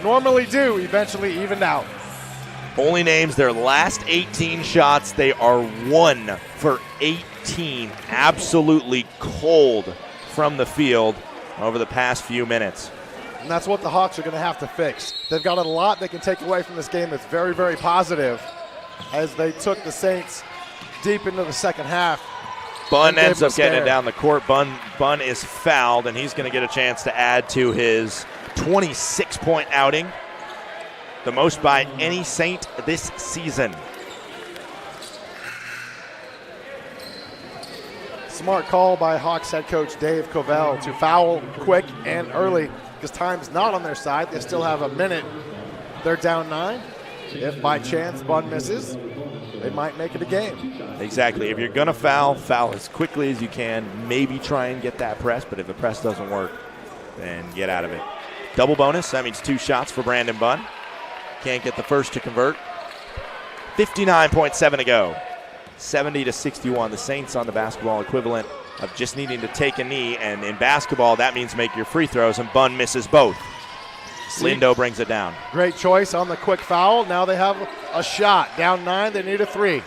S2: normally do, eventually evened out.
S1: Holy Names, their last 18 shots, they are 1 for 18. Absolutely cold from the field over the past few minutes.
S2: And that's what the Hawks are going to have to fix. They've got a lot they can take away from this game that's very, very positive as they took the Saints deep into the second half.
S1: Bunn ends up getting it down the court. Bunn is fouled, and he's going to get a chance to add to his 26-point outing, the most by any Saint this season.
S2: Smart call by Hawks head coach Dave Covell to foul quick and early because time's not on their side. They still have a minute. They're down 9. If by chance Bunn misses, they might make it a game.
S1: Exactly. If you're going to foul as quickly as you can. Maybe try and get that press, but if the press doesn't work, then get out of it. Double bonus. That means 2 shots for Brandon Bunn. Can't get the first to convert. 59.7 to go. 70-61. The Saints on the basketball equivalent of just needing to take a knee, and in basketball, that means make your free throws, and Bunn misses both. Lindo brings it down.
S2: Great choice on the quick foul. Now they have a shot. Down 9, they need a 3.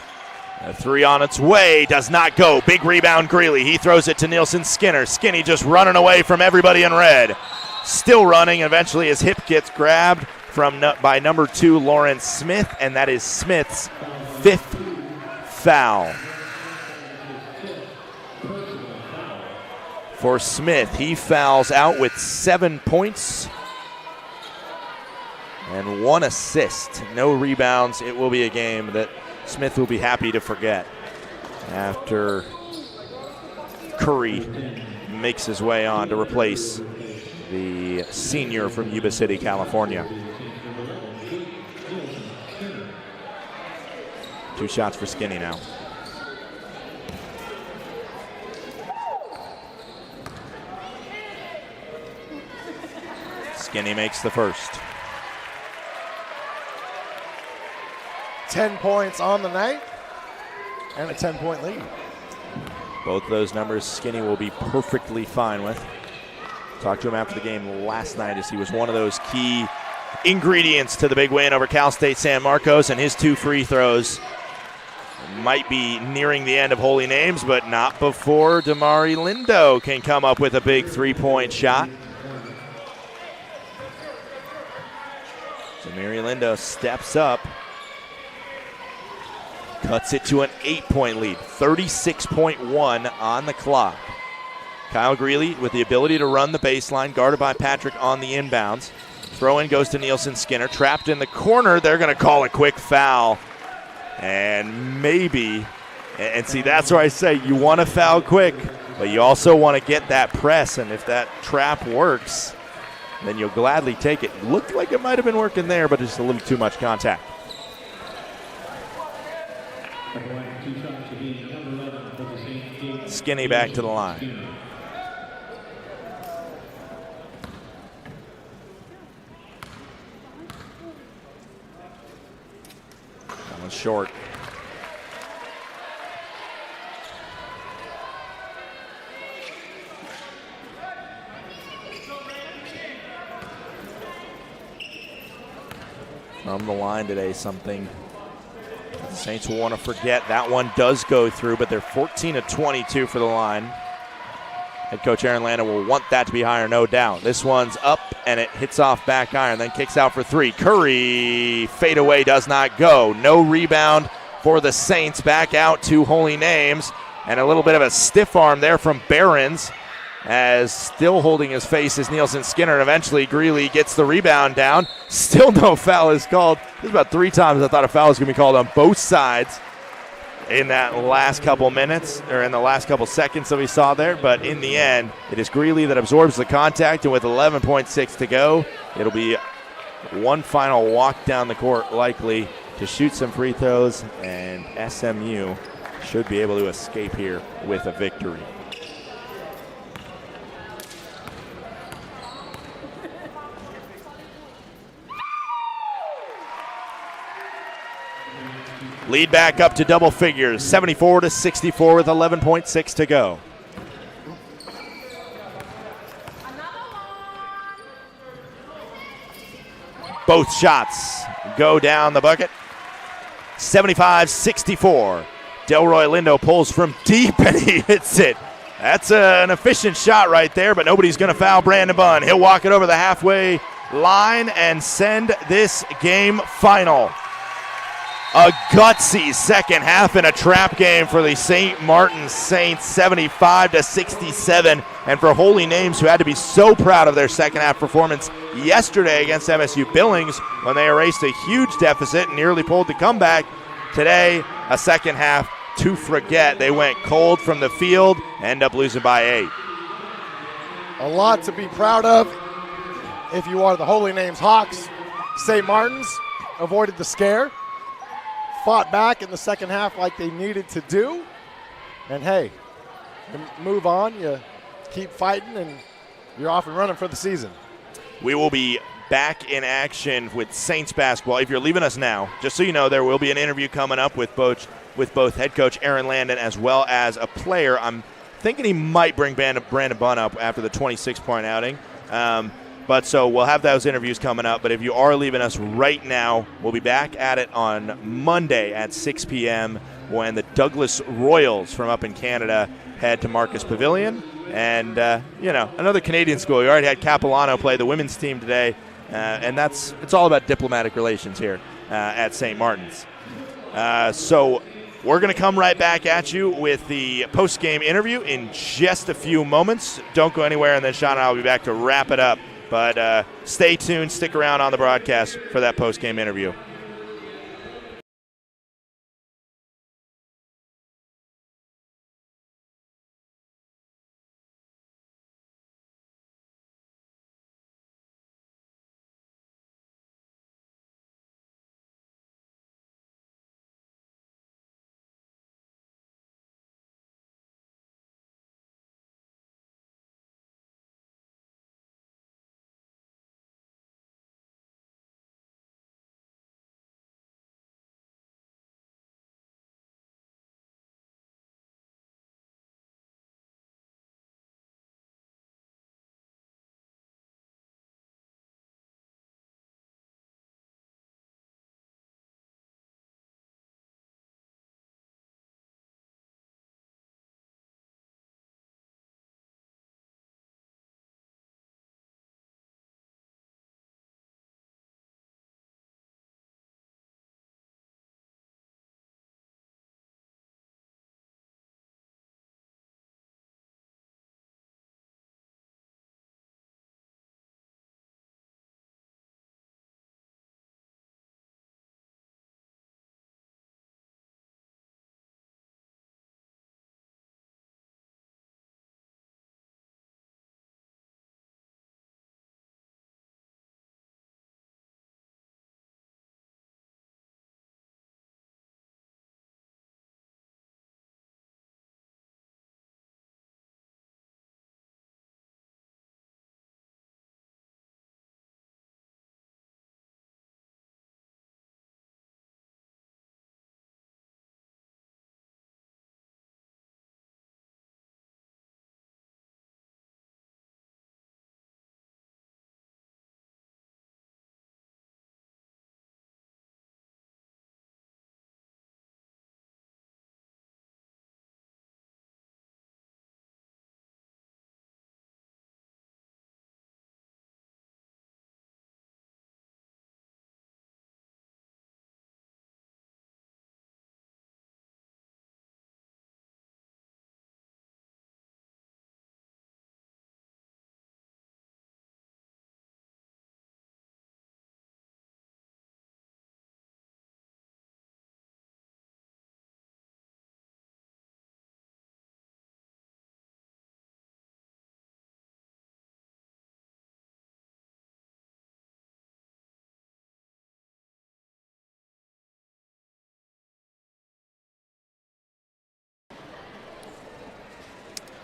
S1: A 3 on its way, does not go. Big rebound, Greeley. He throws it to Nielsen Skinner. Skinny just running away from everybody in red. Still running, eventually his hip gets grabbed by number 2, Lawrence Smith, and that is Smith's 5th foul. For Smith, he fouls out with 7 points and 1 assist. No rebounds. It will be a game that Smith will be happy to forget after Curry makes his way on to replace the senior from Yuba City, California. 2 shots for Skinny now. Skinny makes the first.
S2: 10 points on the night and a 10-point lead.
S1: Both those numbers Skinny will be perfectly fine with. Talked to him after the game last night as he was one of those key ingredients to the big win over Cal State San Marcos, and his 2 free throws might be nearing the end of Holy Names, but not before Damari Lindo can come up with a big 3-point shot. Damari Lindo steps up, cuts it to an 8-point lead, 36.1 on the clock. Kyle Greeley with the ability to run the baseline, guarded by Patrick on the inbounds. Throw-in goes to Nielsen Skinner, trapped in the corner. They're going to call a quick foul. And maybe, and see, that's where I say you want to foul quick, but you also want to get that press, and if that trap works, then you'll gladly take it. Looked like it might have been working there, but just a little too much contact. Skinny back to the line. That one's short. From the line today, something the Saints will want to forget. That one does go through, but they're 14 of 22 for the line. Head coach Aaron Landa will want that to be higher, no doubt. This one's up, and it hits off back iron, then kicks out for 3. Curry, fadeaway, does not go. No rebound for the Saints. Back out to Holy Names, and a little bit of a stiff arm there from Behrens, as still holding his face is Nielsen Skinner, and eventually Greeley gets the rebound down. Still no foul is called. There's about 3 times I thought a foul was going to be called on both sides in that last couple minutes, or in the last couple seconds that we saw there, but in the end, it is Greeley that absorbs the contact, and with 11.6 to go, it'll be one final walk down the court likely to shoot some free throws, and SMU should be able to escape here with a victory. Lead back up to double figures, 74-64 with 11.6 to go. Both shots go down the bucket. 75-64. Delroy Lindo pulls from deep, and he hits it. That's an efficient shot right there, but nobody's going to foul Brandon Bunn. He'll walk it over the halfway line and send this game final. A gutsy second half in a trap game for the St. Martin Saints, 75-67. And for Holy Names, who had to be so proud of their second half performance yesterday against MSU Billings when they erased a huge deficit and nearly pulled the comeback. Today, a second half to forget. They went cold from the field, end up losing by 8.
S2: A lot to be proud of if you are the Holy Names Hawks. St. Martin's avoided the scare, fought back in the second half like they needed to do, and hey, you move on, you keep fighting, and you're off and running for the season.
S1: We will be back in action with Saints basketball. If you're leaving us now, just so you know, there will be an interview coming up with both head coach Aaron Landon as well as a player. I'm thinking he might bring Brandon Bunn up after the 26-point outing. But so we'll have those interviews coming up. But if you are leaving us right now, we'll be back at it on Monday at 6 p.m. when the Douglas Royals from up in Canada head to Marcus Pavilion. And, another Canadian school. We already had Capilano play the women's team today. And it's all about diplomatic relations here at St. Martin's. So we're going to come right back at you with the post-game interview in just a few moments. Don't go anywhere, and then Sean and I will be back to wrap it up. But stay tuned, stick around on the broadcast for that post-game interview.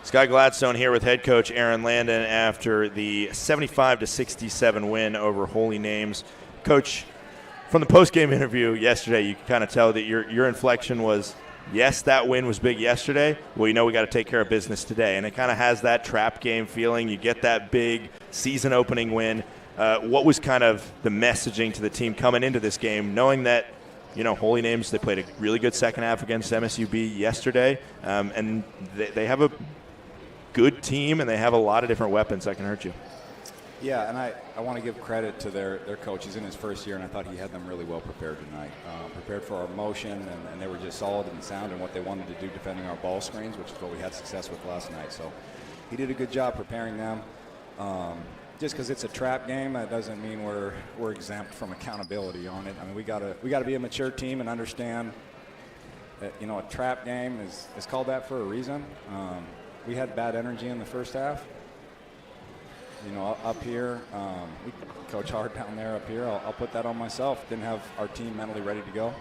S1: Sky Gladstone here with head coach Aaron Landon after the 75-67 win over Holy Names. Coach, from the post-game interview yesterday, you could kind of tell that your inflection was, yes, that win was big yesterday. Well, we got to take care of business today. And it kind of has that trap game feeling. You get that big season-opening win. What was kind of the messaging to the team coming into this game, knowing that Holy Names, they played a really good second half against MSUB yesterday, and they have a good team, and they have a lot of different weapons that can hurt you.
S4: Yeah, and I want to give credit to their coach. He's in his first year, and I thought he had them really well prepared tonight. Prepared for our motion, and they were just solid and sound in what they wanted to do defending our ball screens, which is what we had success with last night. So he did a good job preparing them. Just because it's a trap game, that doesn't mean we're exempt from accountability on it. I mean, we gotta be a mature team and understand that, a trap game is called that for a reason. We had bad energy in the first half. Up here, we coach hard down there up here. I'll put that on myself. Didn't have our team mentally ready to go,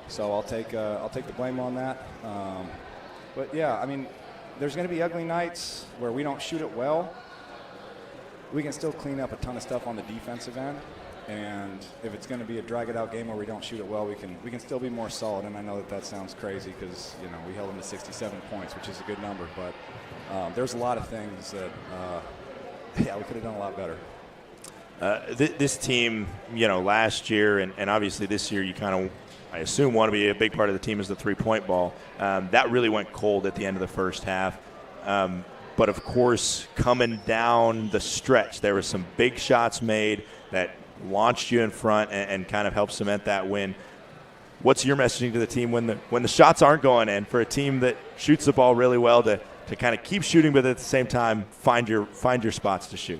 S4: so I'll take the blame on that. But yeah, I mean, there's going to be ugly nights where we don't shoot it well. We can still clean up a ton of stuff on the defensive end, and if it's going to be a drag it out game where we don't shoot it well, we can still be more solid. And I know that sounds crazy because we held them to 67 points, which is a good number, but there's a lot of things that. Yeah, we could have done a lot better.
S1: This team, last year and obviously this year, you kind of, I assume, want to be a big part of the team is the three-point ball. That really went cold at the end of the first half. But, of course, coming down the stretch, there were some big shots made that launched you in front and kind of helped cement that win. What's your messaging to the team when the shots aren't going in for a team that shoots the ball really well to kind of keep shooting, but at the same time find your spots to shoot?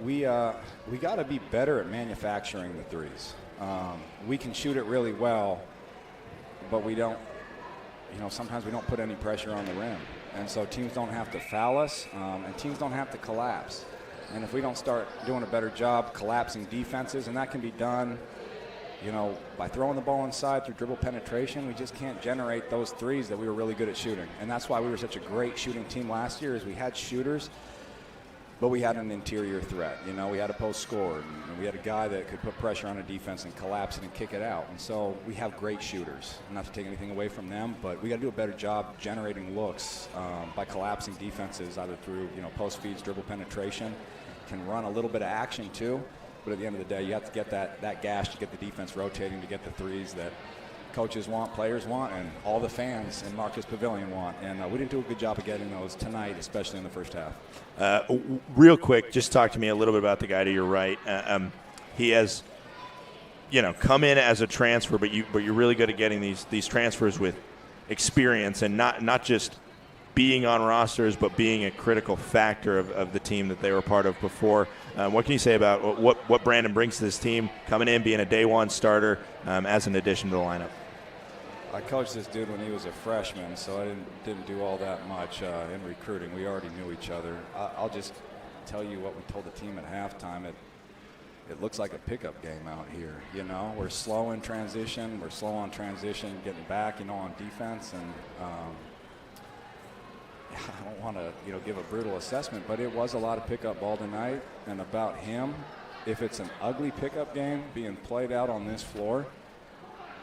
S4: We got to be better at manufacturing the threes. We can shoot it really well, but we don't. Sometimes we don't put any pressure on the rim, and so teams don't have to foul us, and teams don't have to collapse. And if we don't start doing a better job collapsing defenses, and that can be done, by throwing the ball inside through dribble penetration, we just can't generate those threes that we were really good at shooting. And that's why we were such a great shooting team last year, is we had shooters, but we had an interior threat. We had a post scorer, and we had a guy that could put pressure on a defense and collapse it and kick it out. And so we have great shooters. Not to take anything away from them, but we got to do a better job generating looks by collapsing defenses, either through post feeds, dribble penetration, can run a little bit of action too. But at the end of the day, you have to get that gash to get the defense rotating, to get the threes that coaches want, players want, and all the fans in Marcus Pavilion want. And we didn't do a good job of getting those tonight, especially in the first half.
S1: Real quick, just talk to me a little bit about the guy to your right. He has, come in as a transfer, but you're really good at getting these transfers with experience and not just being on rosters, but being a critical factor of the team that they were part of before. What can you say about what Brandon brings to this team, coming in, being a day one starter as an addition to the lineup?
S4: I coached this dude when he was a freshman, so I didn't do all that much in recruiting. We already knew each other. I'll just tell you what we told the team at halftime. It looks like a pickup game out here. We're slow in transition. We're slow on transition, getting back, on defense. And I don't want to, give a brutal assessment, but it was a lot of pickup ball tonight. And about him, if it's an ugly pickup game being played out on this floor,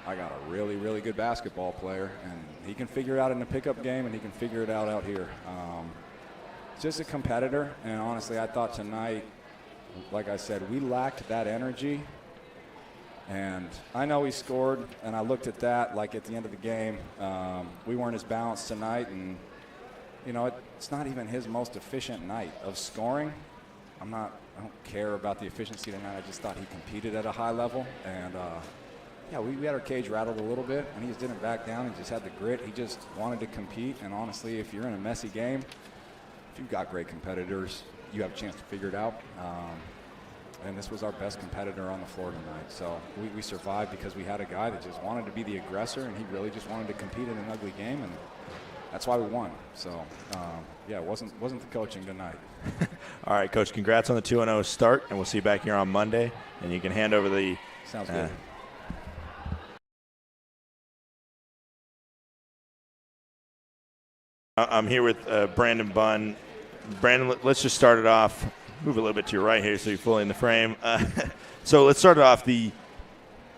S4: I got a really, really good basketball player, and he can figure it out in the pickup game, and he can figure it out here. Just a competitor, and honestly, I thought tonight, like I said, we lacked that energy. And I know he scored, and I looked at that like at the end of the game. We weren't as balanced tonight, and it's not even his most efficient night of scoring. I don't care about the efficiency tonight. I just thought he competed at a high level, and we had our cage rattled a little bit, and he just didn't back down. He just had the grit. He just wanted to compete, and honestly, if you're in a messy game, if you've got great competitors, you have a chance to figure it out. And this was our best competitor on the floor tonight. So we survived because we had a guy that just wanted to be the aggressor, and he really just wanted to compete in an ugly game, and that's why we won. So, it wasn't the coaching tonight.
S1: All right, Coach, congrats on the 2-0 start, and we'll see you back here on Monday, and you can hand over the –
S4: Sounds good.
S1: I'm here with Brandon Bunn. Brandon, let's just start it off. Move a little bit to your right here so you're fully in the frame. So let's start it off.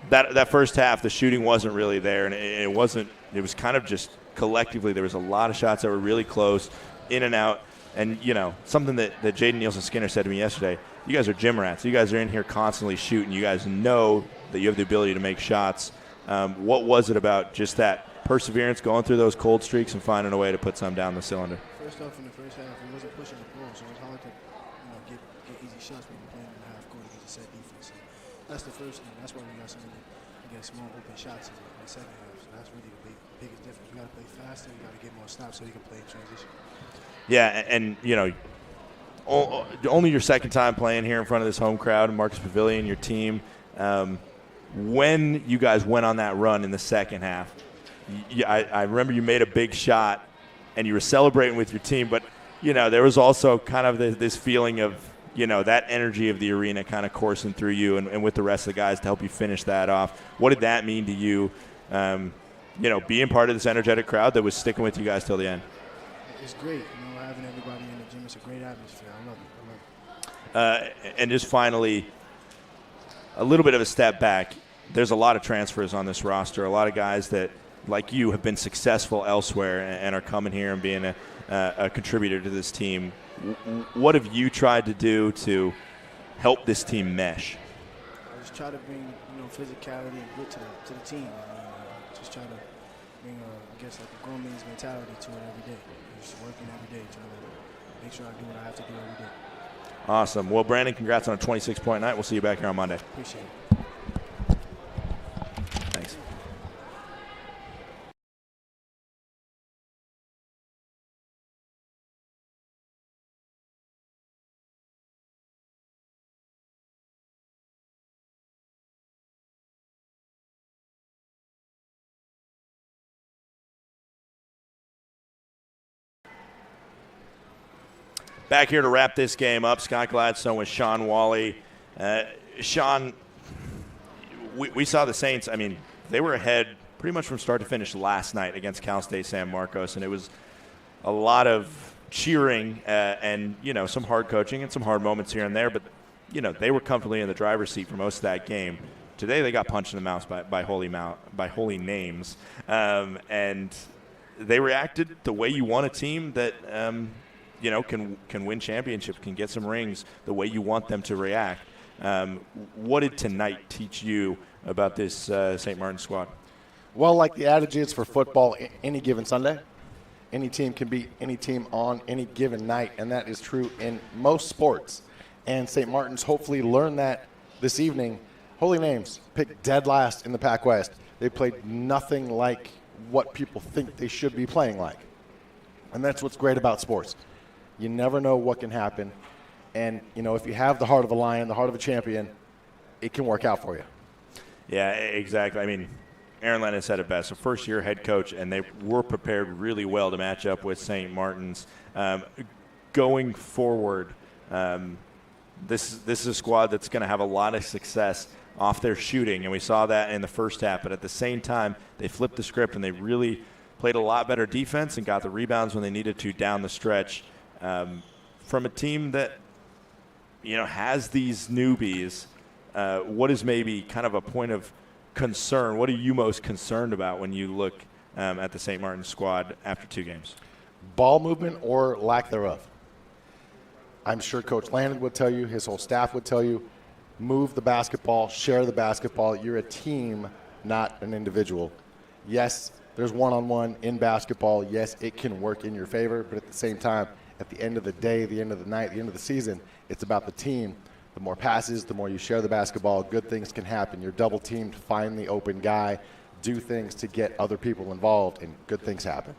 S1: That first half, the shooting wasn't really there, and it was kind of just collectively there was a lot of shots that were really close, in and out. And, something that Jaden Nielsen-Skinner said to me yesterday, you guys are gym rats. You guys are in here constantly shooting. You guys know that you have the ability to make shots. What was it about just that perseverance, going through those cold streaks and finding a way to put some down the cylinder?
S5: First off, in the first half, we wasn't pushing the ball, so it's hard to get easy shots when you're playing in the half court against a set defense. So that's the first thing. That's why we got so many small open shots in the second half. So that's really the biggest difference. We got to play faster. We got to get more stops so we can play in transition.
S1: Yeah, and only your second time playing here in front of this home crowd in Marcus Pavilion, your team. When you guys went on that run in the second half, I remember you made a big shot and you were celebrating with your team, but there was also kind of this feeling of that energy of the arena kind of coursing through you and with the rest of the guys to help you finish that off. What did that mean to you, being part of this energetic crowd that was sticking with you guys till the end?
S5: It's great, having everybody in the gym. It's a great atmosphere. I love it.
S1: And just finally, a little bit of a step back. There's a lot of transfers on this roster, a lot of guys that, like you, have been successful elsewhere and are coming here and being a contributor to this team. What have you tried to do to help this team mesh?
S5: I just try to bring physicality and grit to the team. Just try to bring a grown man's mentality to it every day. Just working every day, trying to make sure I do what I have to do every day.
S1: Awesome. Well, Brandon, congrats on a 26-point night. We'll see you back here on Monday.
S5: Appreciate it.
S1: Thanks. Back here to wrap this game up, Scott Gladstone with Sean Wally. Sean, we saw the Saints. I mean, they were ahead pretty much from start to finish last night against Cal State San Marcos, and it was a lot of cheering and, some hard coaching and some hard moments here and there, but, they were comfortably in the driver's seat for most of that game. Today they got punched in the mouth by holy names, and they reacted the way you want a team that can win championships, can get some rings the way you want them to react. What did tonight teach you about this St. Martin squad?
S2: Well, like the adage is for football, any given Sunday, any team can beat any team on any given night, and that is true in most sports. And St. Martin's hopefully learned that this evening. Holy Names picked dead last in the Pac West. They played nothing like what people think they should be playing like. And that's what's great about sports. You never know what can happen. And, if you have the heart of a lion, the heart of a champion, it can work out for you.
S1: Yeah, exactly. I mean, Aaron Lennon said it best. A first-year head coach, and they were prepared really well to match up with St. Martin's. Going forward, this is a squad that's going to have a lot of success off their shooting, and we saw that in the first half. But at the same time, they flipped the script, and they really played a lot better defense and got the rebounds when they needed to down the stretch. From a team that, has these newbies, what is maybe kind of a point of concern? What are you most concerned about when you look at the St. Martin squad after 2 games?
S2: Ball movement or lack thereof. I'm sure Coach Landon would tell you, his whole staff would tell you, move the basketball, share the basketball. You're a team, not an individual. Yes, there's one-on-one in basketball. Yes, it can work in your favor, but at the same time, at the end of the day, the end of the night, the end of the season, it's about the team. The more passes, the more you share the basketball, good things can happen. You're double teamed, find the open guy, do things to get other people involved, and good things happen.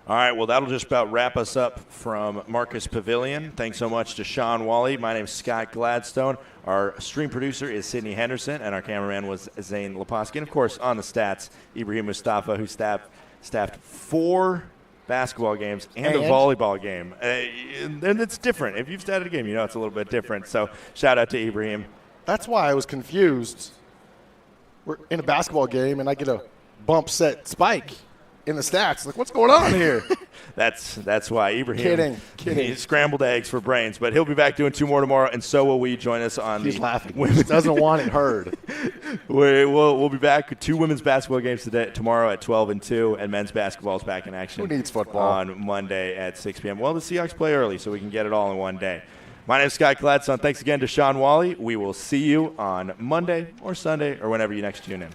S1: All right, well, that'll just about wrap us up from Marcus Pavilion. Thanks so much to Sean Wally. My name's Scott Gladstone. Our stream producer is Sydney Henderson, and our cameraman was Zane Leposki. And, of course, on the stats, Ibrahim Mustafa, who staffed 4 basketball games and a volleyball game. And it's different. If you've started a game, it's a little bit different. So shout out to Ibrahim.
S2: That's why I was confused. We're in a basketball game, and I get a bump set spike in the stats. Like, what's going on here?
S1: That's why Ibrahim.
S2: Kidding.
S1: He scrambled eggs for brains, but he'll be back doing 2 more tomorrow, and so will we. Join us on
S2: He's laughing. He doesn't want it heard.
S1: We'll be back with 2 women's basketball games tomorrow at 12 and 2, and men's basketball is back in action.
S2: Who needs football?
S1: On Monday at 6 p.m. Well, the Seahawks play early, so we can get it all in one day. My name is Scott Gladstone. Thanks again to Sean Wally. We will see you on Monday or Sunday or whenever you next tune in.